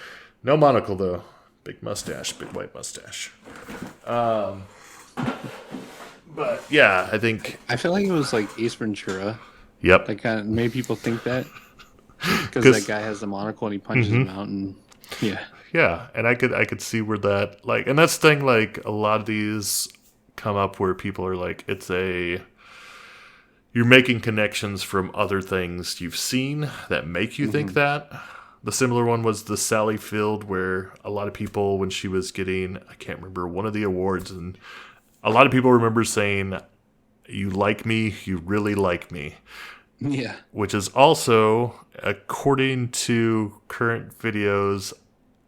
Speaker 1: No monocle though. Big mustache, big white mustache. But yeah, I
Speaker 2: feel like it was like Ace Ventura.
Speaker 1: Yep.
Speaker 2: That kind of made people think that. Because that guy has the monocle and he punches him out, and
Speaker 1: yeah, and I could see where that, like, and that's the thing, like a lot of these come up where people are like, you're making connections from other things you've seen that make you think that. The similar one was the Sally Field, where a lot of people, when she was getting, I can't remember, one of the awards, and a lot of people remember saying, "You like me, you really like me."
Speaker 2: Yeah.
Speaker 1: Which is also, according to current videos,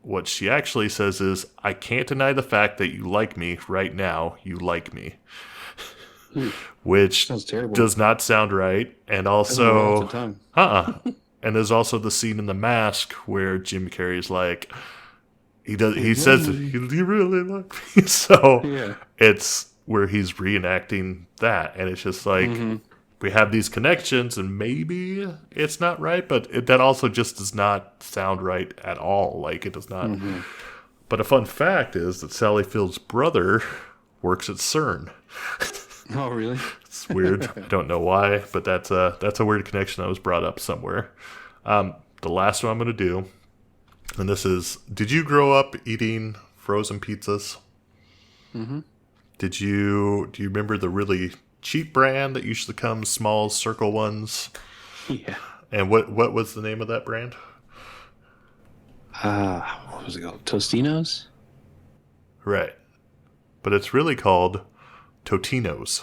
Speaker 1: what she actually says is, "I can't deny the fact that you like me right now. You like me." which
Speaker 2: sounds terrible.
Speaker 1: does not sound right. And also, and there's also the scene in The Mask where Jim Carrey's like, he says, "You really like me." So it's where he's reenacting that, and it's just like we have these connections, and maybe it's not right, but that also just does not sound right at all. Like it does not. But a fun fact is that Sally Field's brother works at CERN.
Speaker 2: Oh, really?
Speaker 1: It's weird. I don't know why, but that's a weird connection that was brought up somewhere. The last one I'm going to do, and this is: did you grow up eating frozen pizzas? Mm-hmm. Do you remember the really cheap brand that usually comes small circle ones?
Speaker 2: Yeah.
Speaker 1: And what was the name of that brand?
Speaker 2: What was it called? Tostinos?
Speaker 1: Right. But it's really called Totino's.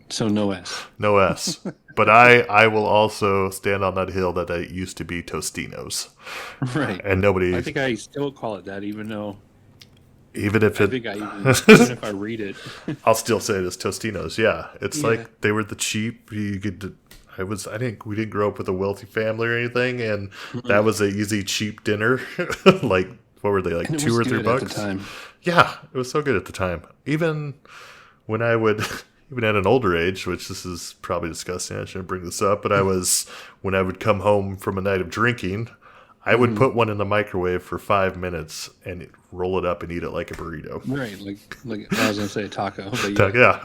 Speaker 2: So no S.
Speaker 1: No S. But I will also stand on that hill that it used to be Tostinos.
Speaker 2: Right.
Speaker 1: And nobody...
Speaker 2: I think I still call it that, even though...
Speaker 1: Even if it...
Speaker 2: even if I read it.
Speaker 1: I'll still say it as Tostinos, yeah. It's like they were the cheap... You could... I think we didn't grow up with a wealthy family or anything, and that was an easy, cheap dinner. Like, what were they, like $2 or $3?
Speaker 2: At the time.
Speaker 1: Yeah, it was so good at the time. Even when I would... Even at an older age, which this is probably disgusting, I shouldn't bring this up, but when I would come home from a night of drinking, I would put one in the microwave for 5 minutes and roll it up and eat it like a burrito.
Speaker 2: Right, like I was going to say a taco. But
Speaker 1: yeah.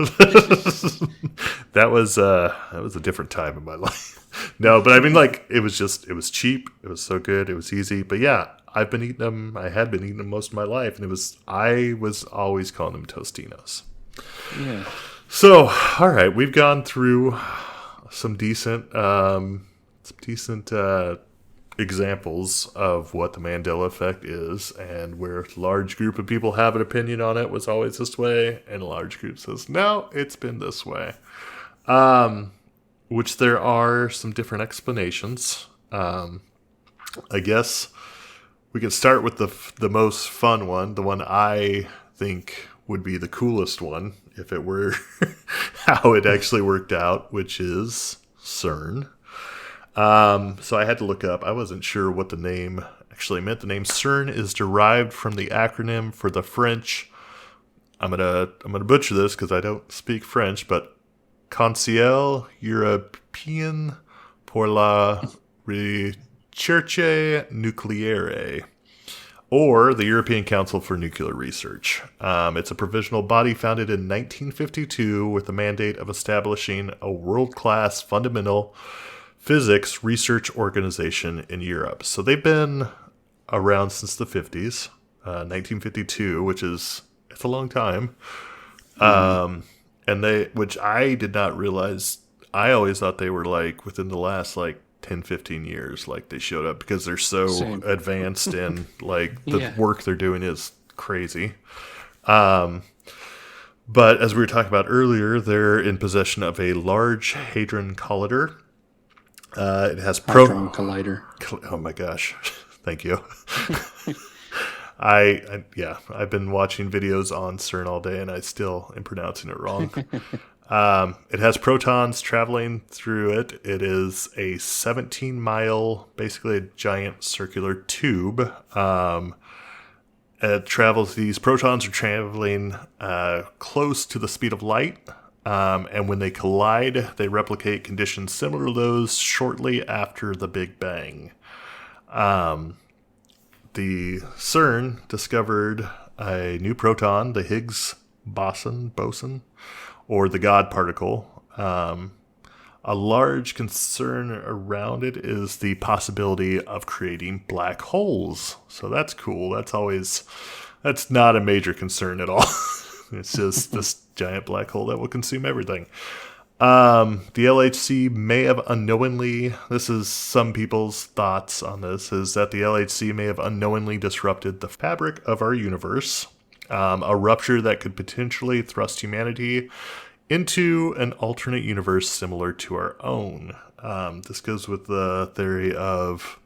Speaker 1: That was a different time in my life. No, but I mean, like, it was cheap. It was so good. It was easy. But yeah, I've been eating them. I had been eating them most of my life, and I was always calling them Tostinos.
Speaker 2: Yeah.
Speaker 1: So, all right, we've gone through some decent examples of what the Mandela Effect is, and where a large group of people have an opinion on it was always this way, and a large group says, no, it's been this way. Which there are some different explanations. I guess we can start with the most fun one, the one I think would be the coolest one if it were how it actually worked out, which is CERN. So I had to look up. I wasn't sure what the name actually meant. The name CERN is derived from the acronym for the French. I'm gonna butcher this because I don't speak French, but Conseil Européen pour la Recherche Nucléaire, or the European Council for Nuclear Research. It's a provisional body founded in 1952 with the mandate of establishing a world-class fundamental physics research organization in Europe. So they've been around since the 50s, 1952, it's a long time. Which I did not realize. I always thought they were like within the last 10, 15 years, like they showed up because they're so advanced and like the work they're doing is crazy. But as we were talking about earlier, they're in possession of a large Hadron Collider. It has
Speaker 2: Hadron Collider.
Speaker 1: Oh my gosh. Thank you. I've been watching videos on CERN all day and I still am pronouncing it wrong. It has protons traveling through it. It is a 17-mile, basically a giant circular tube. These protons are traveling close to the speed of light. And when they collide, they replicate conditions similar to those shortly after the Big Bang. The CERN discovered a new proton, the Higgs boson, or the God particle. A large concern around it is the possibility of creating black holes. So that's cool. That's not a major concern at all. It's just this giant black hole that will consume everything. The LHC may have unknowingly, this is some people's thoughts on this, is that the LHC may have unknowingly disrupted the fabric of our universe. A rupture that could potentially thrust humanity into an alternate universe similar to our own. This goes with the theory of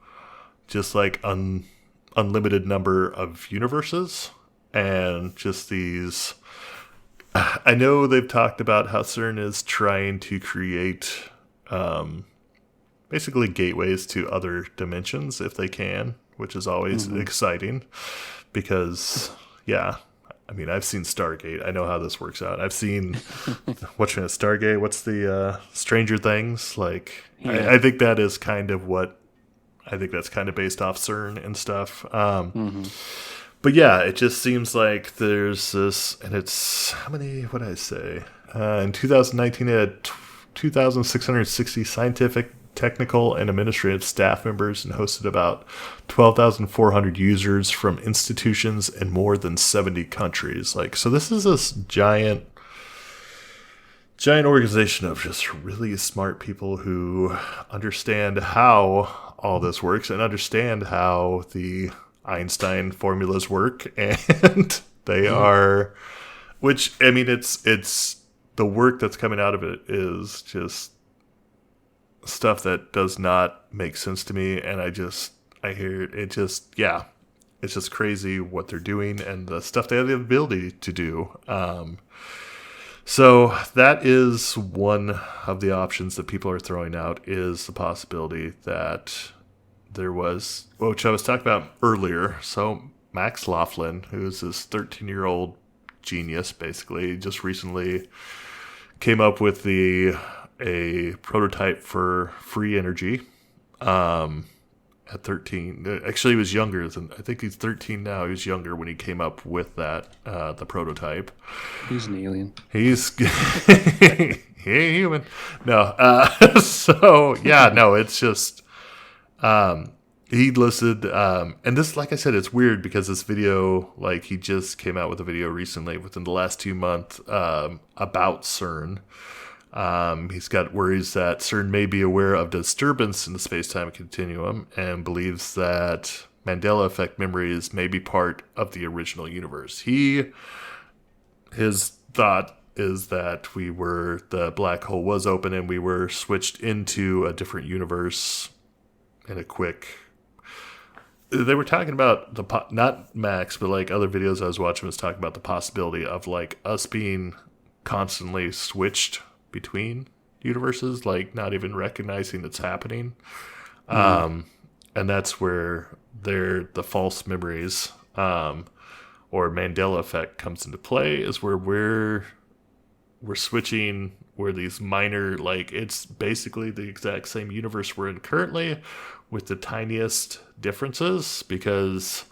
Speaker 1: just like unlimited number of universes and just these I know they've talked about how CERN is trying to create basically gateways to other dimensions if they can, which is always exciting because, yeah, I mean, I've seen Stargate. I know how this works out. I've seen Stargate. What's the Stranger Things? Like,
Speaker 2: Yeah.
Speaker 1: I think that is kind of what I think that's kind of based off CERN and stuff. But yeah, it just seems like there's this, and it's how many? What did I say? In 2019, it had 2,660 scientific, technical, and administrative staff members, and hosted about 12,400 users from institutions in more than 70 countries. Like, so this is this giant organization of just really smart people who understand how all this works and understand how the Einstein formulas work, and they are, which, I mean, it's the work that's coming out of it is just stuff that does not make sense to me, and I hear it just, yeah, it's just crazy what they're doing and the stuff they have the ability to do. So that is one of the options that people are throwing out, is the possibility that there was, which I was talking about earlier. So Max Laughlin, who's this 13-year-old genius, basically, just recently came up with a prototype for free energy. At 13, actually, he was younger than, I think he's 13 now. He was younger when he came up with that, the prototype.
Speaker 2: He's an alien.
Speaker 1: He ain't human. No. So yeah, no, it's just, he listed, and this, like I said, it's weird because this video, like, he just came out with a video recently within the last 2 months, about CERN. He's got worries that CERN may be aware of disturbance in the space-time continuum and believes that Mandela Effect memories may be part of the original universe. His thought is that the black hole was open and we were switched into a different universe in a quick. They were talking about not Max, but like other videos I was watching was talking about the possibility of like us being constantly switched between universes, like not even recognizing it's happening. And that's where the false memories, or Mandela Effect comes into play, is where we're switching, where these minor, like, it's basically the exact same universe we're in currently with the tiniest differences, because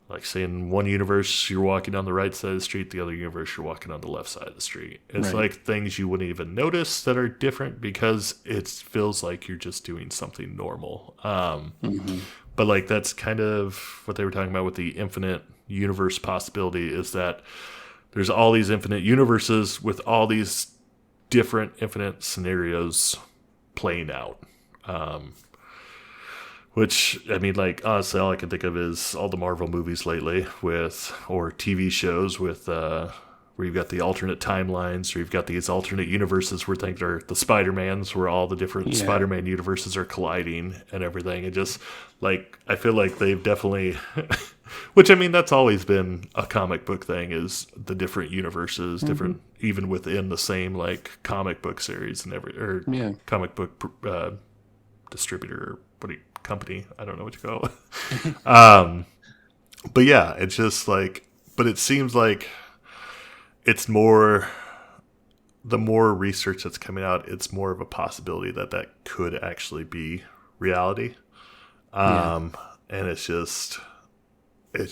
Speaker 1: like, say, in one universe, you're walking on the right side of the street. The other universe, you're walking on the left side of the street. It's
Speaker 2: right.
Speaker 1: like things you wouldn't even notice that are different because it feels like you're just doing something normal. But, like, that's kind of what they were talking about with the infinite universe possibility, is that there's all these infinite universes with all these different infinite scenarios playing out. Which, I mean, like, honestly, all I can think of is all the Marvel movies lately or TV shows with, where you've got the alternate timelines, or you've got these alternate universes where things are the Spider-Mans, where all the different Spider-Man universes are colliding and everything. And just, like, I feel like they've definitely, which, I mean, that's always been a comic book thing, is the different universes, different, even within the same, like, comic book series and comic book distributor, or what do you company, I don't know what you call it. But yeah, it's just like, but it seems like it's more, the more research that's coming out, it's more of a possibility that could actually be reality. And it's just, I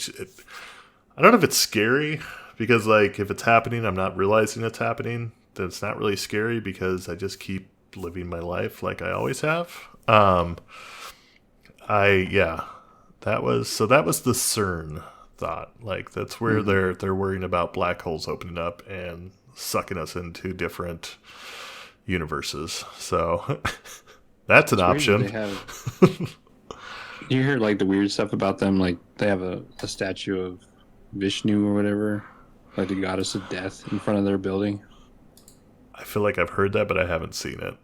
Speaker 1: don't know if it's scary, because like, if it's happening, I'm not realizing it's happening, then it's not really scary, because I just keep living my life like I always have. That was the CERN thought. Like, that's where they're worrying about black holes opening up and sucking us into different universes. So that's an option.
Speaker 2: You hear like the weird stuff about them, like they have a statue of Vishnu or whatever, like the goddess of death, in front of their building.
Speaker 1: I feel like I've heard that, but I haven't seen it.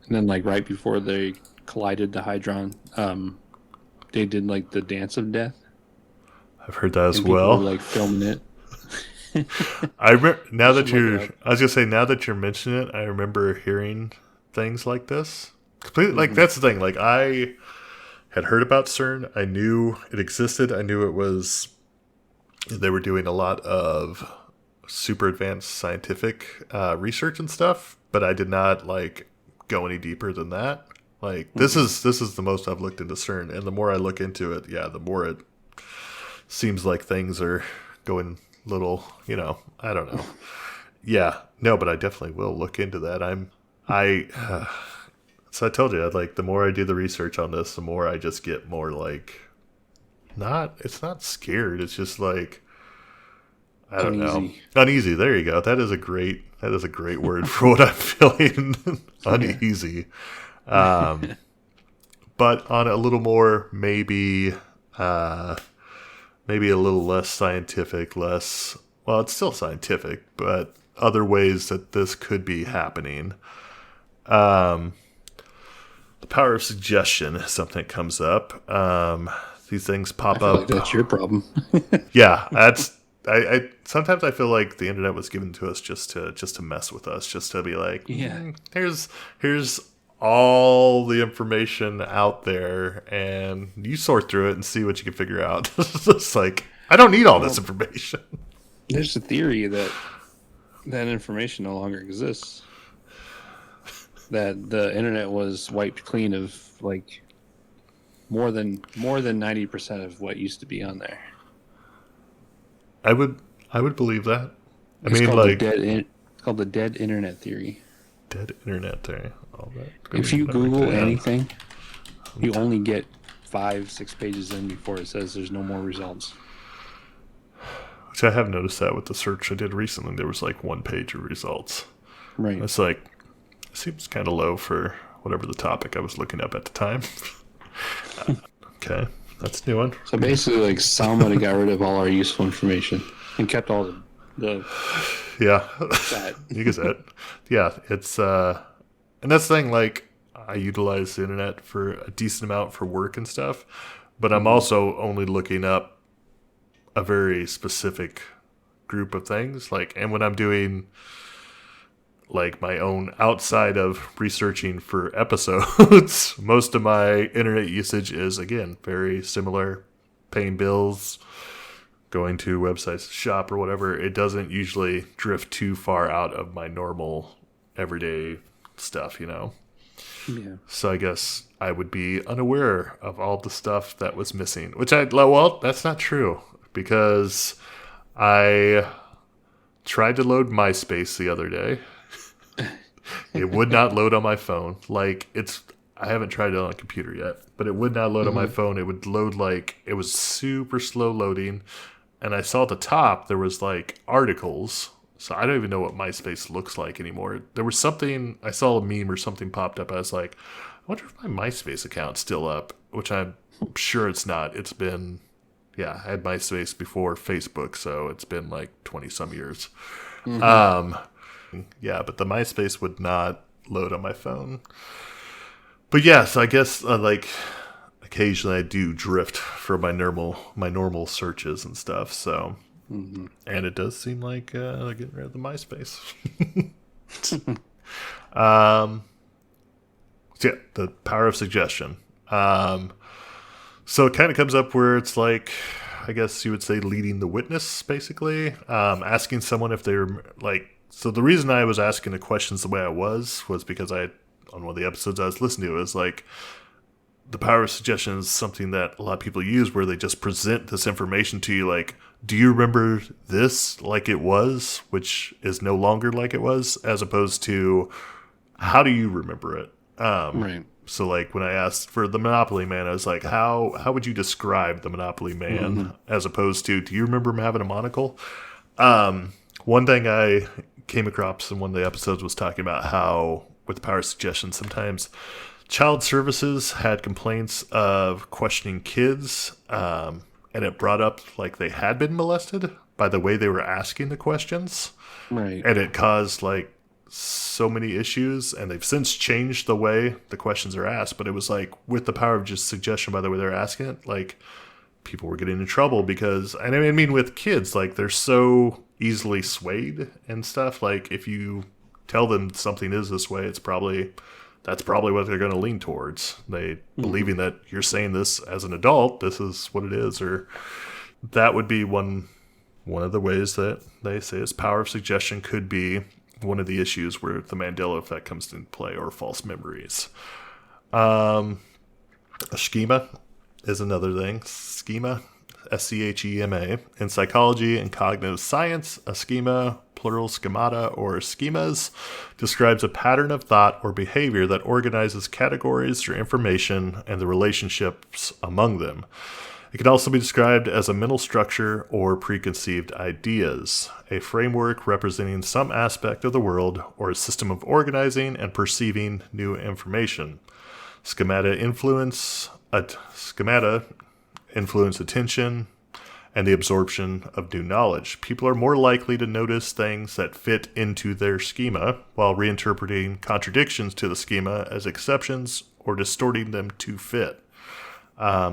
Speaker 2: And then, like, right before they collided the Hydron, they did like the dance of death.
Speaker 1: I've heard that as
Speaker 2: and people
Speaker 1: well.
Speaker 2: were, like, filming it.
Speaker 1: I remember now that
Speaker 2: should look
Speaker 1: you're.
Speaker 2: it up.
Speaker 1: I was gonna say now that you're mentioning it, I remember hearing things like this. Completely, like
Speaker 2: Hmm.
Speaker 1: that's the thing. Like I had heard about CERN. I knew it existed. I knew it was. They were doing a lot of super advanced scientific research and stuff, but I did not like go any deeper than that. Like
Speaker 2: Hmm.
Speaker 1: this is the most I've looked into CERN, and the more I look into it, yeah, the more it seems like things are going little. I don't know. Yeah, no, but I definitely will look into that. I. So I told you, like, the more I do the research on this, the more I just get more like, it's not scared. It's just like, I don't know.
Speaker 2: Uneasy.
Speaker 1: Uneasy. There you go. That is a great word for what I'm feeling.
Speaker 2: Yeah.
Speaker 1: Uneasy. Um, but on a little more, uh, maybe a little less scientific, well, it's still scientific, but other ways that this could be happening. Um, the power of suggestion is something that comes up. These things
Speaker 2: I
Speaker 1: pop
Speaker 2: feel like
Speaker 1: up.
Speaker 2: that's your problem.
Speaker 1: Yeah, that's I sometimes I feel like the internet was given to us just to mess with us, just to be like,
Speaker 2: Yeah.
Speaker 1: here's all the information out there, and you sort through it and see what you can figure out. It's like I don't need all this
Speaker 2: Well,
Speaker 1: information.
Speaker 2: there's a theory that that information no longer exists. That the internet was wiped clean of like more than 90% of what used to be on there.
Speaker 1: I would believe that. I
Speaker 2: It's
Speaker 1: mean,
Speaker 2: called the
Speaker 1: like
Speaker 2: it's called the dead internet theory.
Speaker 1: dead internet there, all that.
Speaker 2: If you
Speaker 1: Gonna write
Speaker 2: Google
Speaker 1: that down.
Speaker 2: anything, you only get 5-6 pages in before it says there's no more results.
Speaker 1: Which I have noticed that with the search I did recently, there was like one page of results.
Speaker 2: Right.
Speaker 1: It's like, it seems kind of low for whatever the topic I was looking up at the time. Okay, that's a new one.
Speaker 2: So basically, like somebody got rid of all our useful information and kept all the
Speaker 1: Yeah,
Speaker 2: that.
Speaker 1: you get it. Yeah, it's and that's the thing. Like, I utilize the internet for a decent amount for work and stuff, but I'm
Speaker 2: Mhm.
Speaker 1: also only looking up a very specific group of things. Like, and when I'm doing like my own outside of researching for episodes, most of my internet usage is again very similar, paying bills, going to websites to shop or whatever. It doesn't usually drift too far out of my normal everyday stuff.
Speaker 2: Yeah.
Speaker 1: So I guess I would be unaware of all the stuff that was missing, which well, that's not true because I tried to load MySpace the other day. It would not load on my phone. I haven't tried it on a computer yet, but it would not load on my
Speaker 2: Hmm.
Speaker 1: phone. It would load it was super slow loading. And I saw at the top there was like articles. So I don't even know what MySpace looks like anymore. There was something, I saw a meme or something popped up. I was like, I wonder if my MySpace account's still up, which I'm sure it's not. It's been, yeah, I had MySpace before Facebook, so it's been like 20 some years.
Speaker 2: Hmm.
Speaker 1: Um, yeah, but the MySpace would not load on my phone. But yeah, so I guess like occasionally I do drift for my normal searches and stuff. So,
Speaker 2: Hmm.
Speaker 1: and it does seem like getting rid of the MySpace. um, so yeah, the power of suggestion. So it kind of comes up where it's like, I guess you would say leading the witness, basically. Asking someone if they're like, so the reason I was asking the questions the way I was because on one of the episodes I was listening to, it was like, the power of suggestion is something that a lot of people use where they just present this information to you like, do you remember this like it was, which is no longer like it was, as opposed to how do you remember it?
Speaker 2: Right.
Speaker 1: So like when I asked for the Monopoly Man, I was like, how would you describe the Monopoly
Speaker 2: Hmm.
Speaker 1: Man as opposed to do you remember him having a monocle? One thing I came across in one of the episodes was talking about how with the power of suggestion sometimes child services had complaints of questioning kids, and it brought up like they had been molested by the way they were asking the questions,
Speaker 2: Right.
Speaker 1: and it caused like so many issues. And they've since changed the way the questions are asked, but it was like with the power of just suggestion by the way they're asking it, like people were getting in trouble because, and I mean with kids, like they're so easily swayed and stuff. Like if you tell them something is this way, that's probably what they're going to lean towards. They believing that you're saying this as an adult, this is what it is, or that would be one of the ways that they say is power of suggestion could be one of the issues where the Mandela effect comes into play, or false memories. A schema is another thing. Schema, schema. In psychology and cognitive science, a schema, plural schemata or schemas, describes a pattern of thought or behavior that organizes categories or information and the relationships among them. It can also be described as a mental structure or preconceived ideas, a framework representing some aspect of the world or a system of organizing and perceiving new information. Schemata influence attention and the absorption of new knowledge. People are more likely to notice things that fit into their schema while reinterpreting contradictions to the schema as exceptions or distorting them to fit.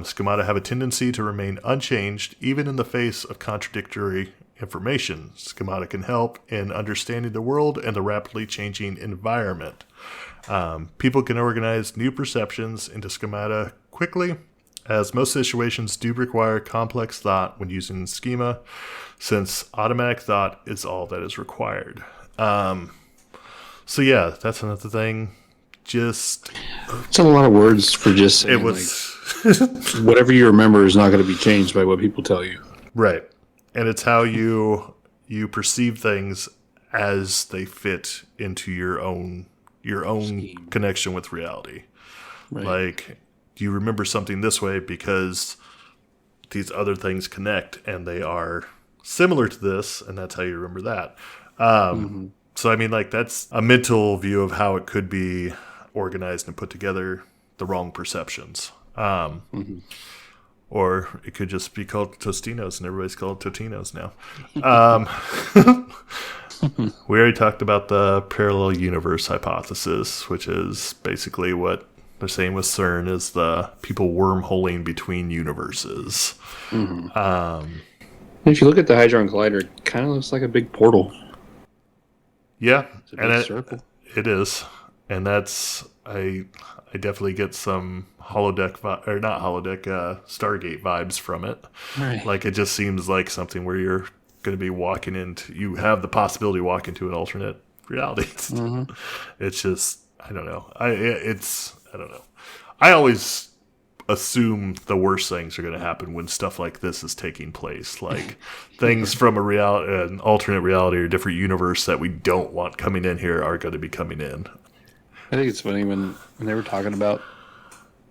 Speaker 1: Schemata have a tendency to remain unchanged even in the face of contradictory information. Schemata can help in understanding the world and the rapidly changing environment. People can organize new perceptions into schemata quickly, as most situations do require complex thought when using schema, since automatic thought is all that is required. So yeah, that's another thing. Just
Speaker 2: it's a lot of words for just saying, it was like, whatever you remember is not going to be changed by what people tell you.
Speaker 1: Right. And it's how you perceive things as they fit into your own scheme. Connection with reality. Right. Like you remember something this way because these other things connect and they are similar to this, and that's how you remember that. So I mean, like, that's a mental view of how it could be organized and put together, the wrong perceptions. Or it could just be called Tostinos, and everybody's called Totinos now. We already talked about the parallel universe hypothesis, which is basically what they're saying with CERN is the people wormholing between universes.
Speaker 2: If you look at the Hadron Collider, it kind of looks like a big portal.
Speaker 1: Yeah,
Speaker 2: it's a big circle.
Speaker 1: It is. And that's, I definitely get some Stargate vibes from it.
Speaker 2: Right.
Speaker 1: Like, it just seems like something where you're going to be you have the possibility to walk into an alternate reality. It's just, I don't know. I don't know. I always assume the worst things are going to happen when stuff like this is taking place. Like things from an alternate reality or different universe that we don't want coming in here are going to be coming in.
Speaker 2: I think it's funny when they were talking about,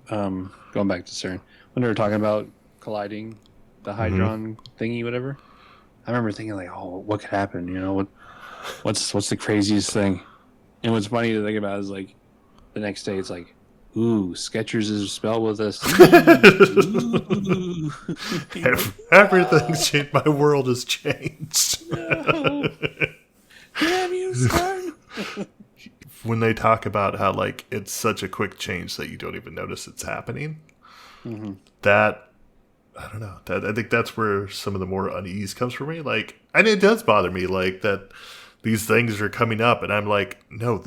Speaker 2: going back to CERN, when they were talking about colliding the Hadron thingy, whatever. I remember thinking like, oh, what could happen? You know, what's the craziest thing? And what's funny to think about is like the next day it's like, ooh, Skechers is spelled with us.
Speaker 1: Everything's changed. My world has changed.
Speaker 2: No. Damn you, son.
Speaker 1: When they talk about how like it's such a quick change that you don't even notice it's happening, that I don't know. I think that's where some of the more unease comes from me. Like, and it does bother me, like that these things are coming up, and I'm like, no,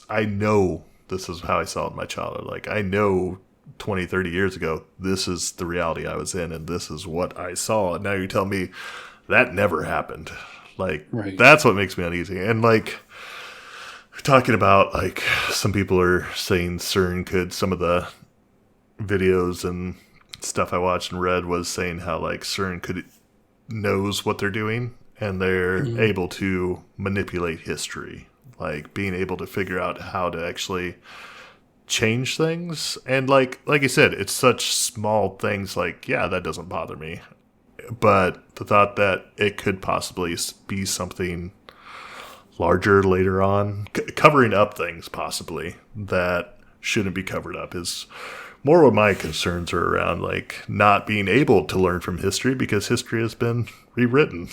Speaker 1: I know this is how I saw it in my childhood. Like, I know 20, 30 years ago, this is the reality I was in, and this is what I saw. And now you tell me that never happened. Like, That's what makes me uneasy. And like, talking about like some people are saying CERN could, some of the videos and stuff I watched and read was saying how like CERN knows what they're doing and they're able to manipulate history, like being able to figure out how to actually change things. And like you said, it's such small things, like, yeah, that doesn't bother me. But the thought that it could possibly be something larger later on, covering up things possibly that shouldn't be covered up, is more what my concerns are around, like not being able to learn from history because history has been rewritten.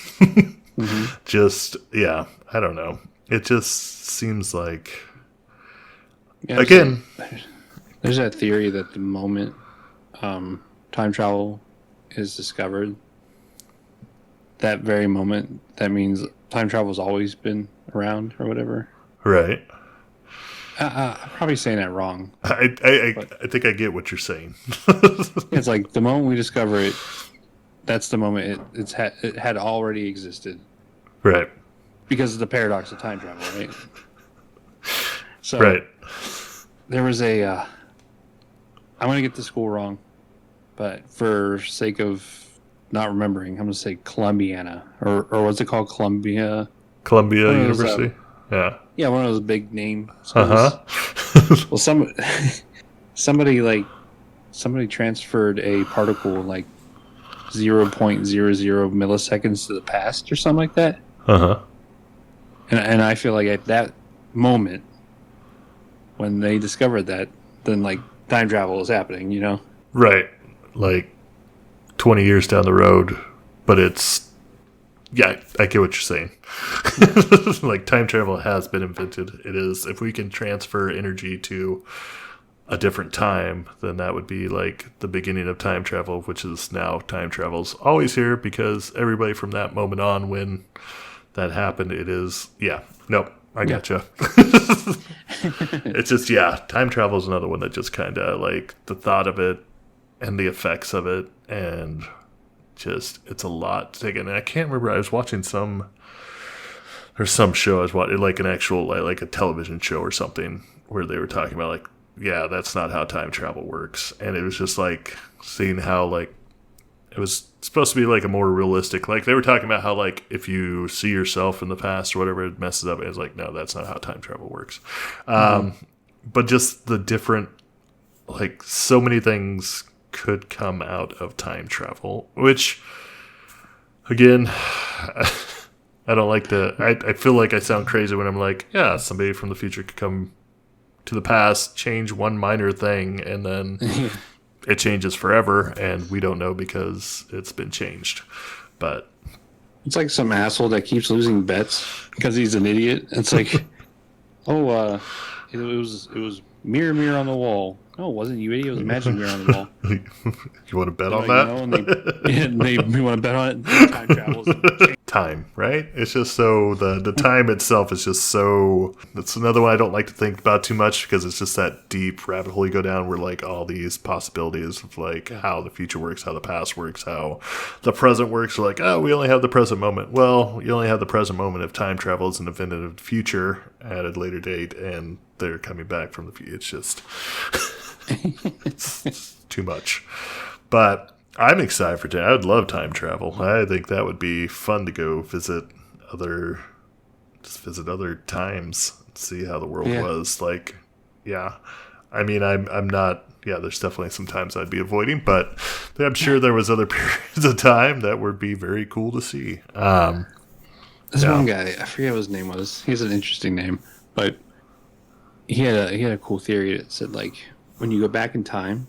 Speaker 1: Just, yeah, I don't know. It just seems like, again,
Speaker 2: there's that theory that the moment time travel is discovered, that very moment, that means time travel's always been around or whatever.
Speaker 1: Right.
Speaker 2: I'm probably saying that wrong.
Speaker 1: I think I get what you're saying.
Speaker 2: It's like the moment we discover it, that's the moment it had already existed.
Speaker 1: Right.
Speaker 2: Because of the paradox of time travel, right? So
Speaker 1: right.
Speaker 2: There was a... I'm going to get the school wrong, but for sake of not remembering, I'm going to say Columbiana. Or what's it called? Columbia
Speaker 1: University? Yeah.
Speaker 2: Yeah, one of those big name schools. Well, somebody transferred a particle like 0.00 milliseconds to the past or something like that. And I feel like at that moment when they discovered that, then like time travel is happening, you know?
Speaker 1: Right. Like 20 years down the road, but it's... Yeah, I get what you're saying. Like, time travel has been invented. It is. If we can transfer energy to a different time, then that would be like the beginning of time travel, which is now time travel's always here because everybody from that moment on when that happened, it is... Yeah. Nope. I gotcha. It's just, time travel is another one that just kind of, like, the thought of it and the effects of it and... Just, it's a lot to take in. And I can't remember, I was watching there's some show I was watching, like an actual, like a television show or something, where they were talking about, like, yeah, that's not how time travel works. And it was just, like, seeing how, like, it was supposed to be, like, a more realistic, like, they were talking about how, like, if you see yourself in the past or whatever, it messes up. And it's like, no, that's not how time travel works. But just the different, like, so many things could come out of time travel, which again, I don't like to... I feel like I sound crazy when I'm like, yeah, somebody from the future could come to the past, change one minor thing, and then it changes forever, and we don't know because it's been changed. But
Speaker 2: it's like some asshole that keeps losing bets because he's an idiot. It's like, it was mirror on the wall. No, it wasn't, you idiot. It was a magic mirror on the wall.
Speaker 1: You want to bet on that?
Speaker 2: And they want to bet on it. Time travels.
Speaker 1: Time, right? It's just so... The time itself is just so... That's another one I don't like to think about too much because it's just that deep rabbit hole you go down where, like, all these possibilities of, like, how the future works, how the past works, how the present works. Like, oh, we only have the present moment. Well, you only have the present moment if time travel is an event of the future at a later date and they're coming back from the future. It's just... it's too much. But I'm excited for I would love time travel. I think that would be fun to go visit other times, see how the world was. Like, I mean, I'm not... Yeah, there's definitely some times I'd be avoiding, but I'm sure there was other periods of time that would be very cool to see.
Speaker 2: This one guy, I forget what his name was. He has an interesting name, but he had a cool theory that said, like, when you go back in time,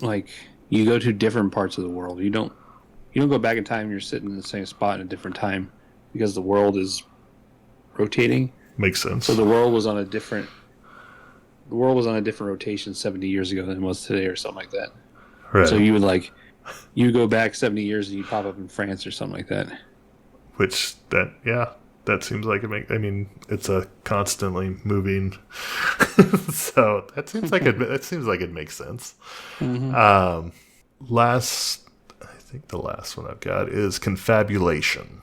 Speaker 2: like, you go to different parts of the world. You don't go back in time and you're sitting in the same spot at a different time because the world is rotating.
Speaker 1: Makes sense.
Speaker 2: So the world was on a different rotation 70 years ago than it was today or something like that.
Speaker 1: Right.
Speaker 2: So you go back 70 years and you pop up in France or something like that.
Speaker 1: Which that seems like it's a constantly moving. So that seems like it makes sense. Mm-hmm. I think the last one I've got is confabulation,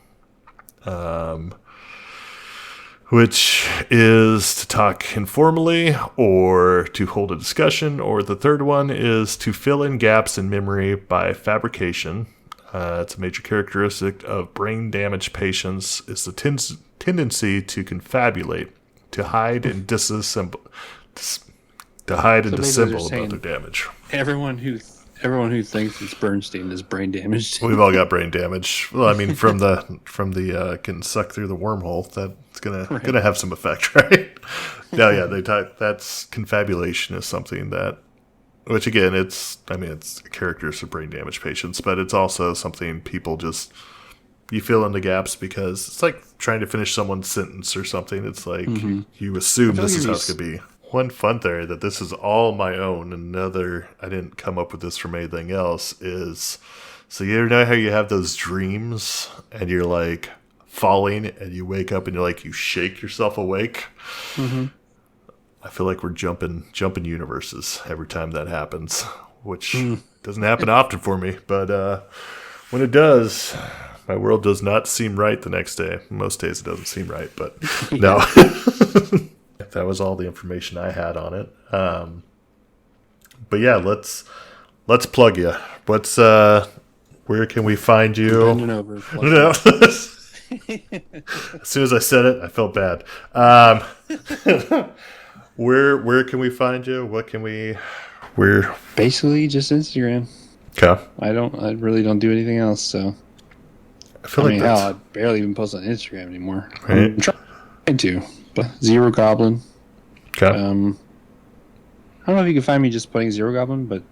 Speaker 1: which is to talk informally or to hold a discussion, or the third one is to fill in gaps in memory by fabrication. It's a major characteristic of brain-damaged patients is the tendency to confabulate, to hide and disassemble, about their damage.
Speaker 2: Everyone who thinks it's Bernstein is brain damaged.
Speaker 1: We've all got brain damage. Well, I mean, from the can suck through the wormhole, that's gonna have some effect, right? That's confabulation is something that. Which again, it's characters of brain damage patients, but it's also something people just, you fill in the gaps because it's like trying to finish someone's sentence or something. It's like you assume this is how it's going to be. One fun theory that this is all my own, another, I didn't come up with this from anything else, is So you know how you have those dreams and you're like falling and you wake up and you're like, you shake yourself awake?
Speaker 2: Mm-hmm.
Speaker 1: I feel like we're jumping universes every time that happens, which doesn't happen often for me. But when it does, my world does not seem right the next day. Most days it doesn't seem right, but no. That was all the information I had on it. But yeah, let's plug you. What's where can we find you?
Speaker 2: Over,
Speaker 1: no. As soon as I said it, I felt bad. Where can we find you? What can we? Where?
Speaker 2: Basically, just Instagram.
Speaker 1: Okay.
Speaker 2: I really don't do anything else. So
Speaker 1: I mean,
Speaker 2: hell, I barely even post on Instagram anymore.
Speaker 1: Right.
Speaker 2: I'm trying to, but Zero-Goblin.
Speaker 1: Okay.
Speaker 2: I don't know if you can find me just putting Zero-Goblin, but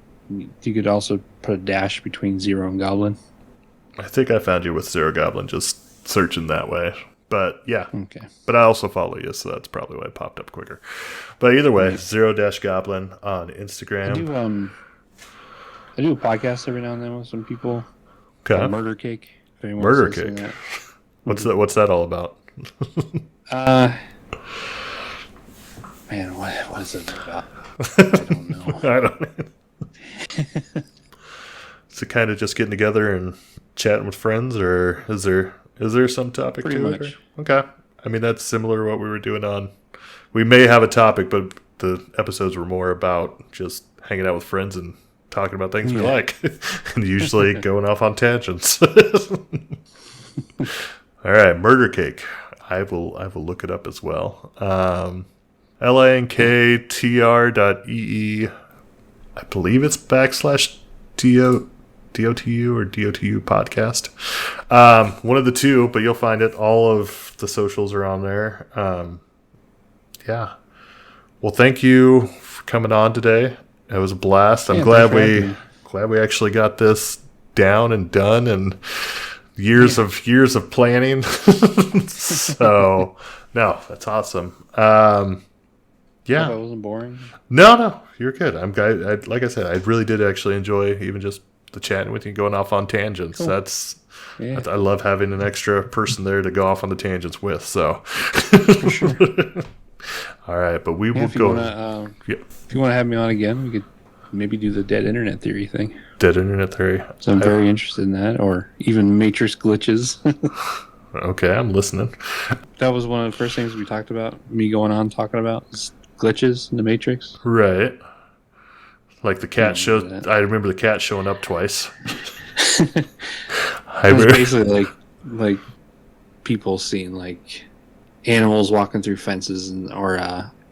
Speaker 2: you could also put a dash between Zero and Goblin.
Speaker 1: I think I found you with Zero-Goblin, just searching that way. But yeah.
Speaker 2: Okay.
Speaker 1: But I also follow you, so that's probably why it popped up quicker. But either way, Zero-Goblin on Instagram.
Speaker 2: I do a podcast every now and then with some people.
Speaker 1: Okay.
Speaker 2: Murder Cake.
Speaker 1: Murder Cake. What's that all about?
Speaker 2: Man, what is it about? I don't know.
Speaker 1: I don't know. Is it kind of just getting together and chatting with friends, or is there some topic
Speaker 2: Pretty
Speaker 1: to
Speaker 2: much.
Speaker 1: it? Okay. I mean, that's similar to what we were doing on. We may have a topic, but the episodes were more about just hanging out with friends and talking about things we like, and usually going off on tangents. All right, Murder Cake. I will look it up as well. LANKTR.EE. I believe it's /DOTU or DOTU podcast. One of the two, but you'll find it. All of the socials are on there. Yeah. Well, thank you for coming on today. It was a blast. I'm glad we actually got this down and done, and years of planning. So no, that's awesome. Yeah,
Speaker 2: that wasn't boring.
Speaker 1: No, you're good. Like I said, I really did actually enjoy even just the chatting with you, going off on tangents. Cool. That's I love having an extra person there to go off on the tangents with. So
Speaker 2: for sure.
Speaker 1: All right, but we will go.
Speaker 2: If you want to have me on again, we could maybe do the dead internet theory thing.
Speaker 1: Dead internet theory.
Speaker 2: So I'm very interested in that, or even matrix glitches.
Speaker 1: Okay, I'm listening.
Speaker 2: That was one of the first things we talked about. Me going on talking about is glitches in the matrix.
Speaker 1: Right. Like the cat show. I remember the cat showing up twice.
Speaker 2: It was basically like people seeing like animals walking through fences or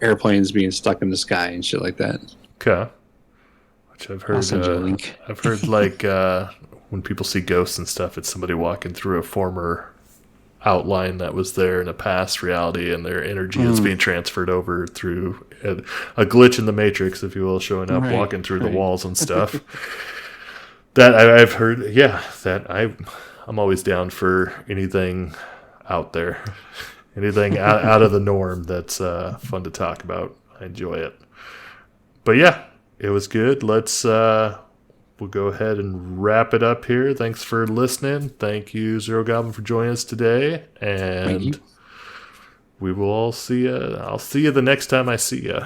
Speaker 2: airplanes being stuck in the sky and shit like that.
Speaker 1: Okay. Which I've heard.
Speaker 2: I'll send you a link.
Speaker 1: I've heard like when people see ghosts and stuff, it's somebody walking through a former outline that was there in a past reality, and their energy is being transferred over through a glitch in the matrix, if you will, showing up, walking through the walls and stuff. That I've heard. Yeah, that I'm always down for anything out there. Anything out of the norm that's fun to talk about. I enjoy it. But yeah, it was good. We'll go ahead and wrap it up here. Thanks for listening. Thank you, Zero-Goblin, for joining us today. And we will all see you. I'll see you the next time I see you.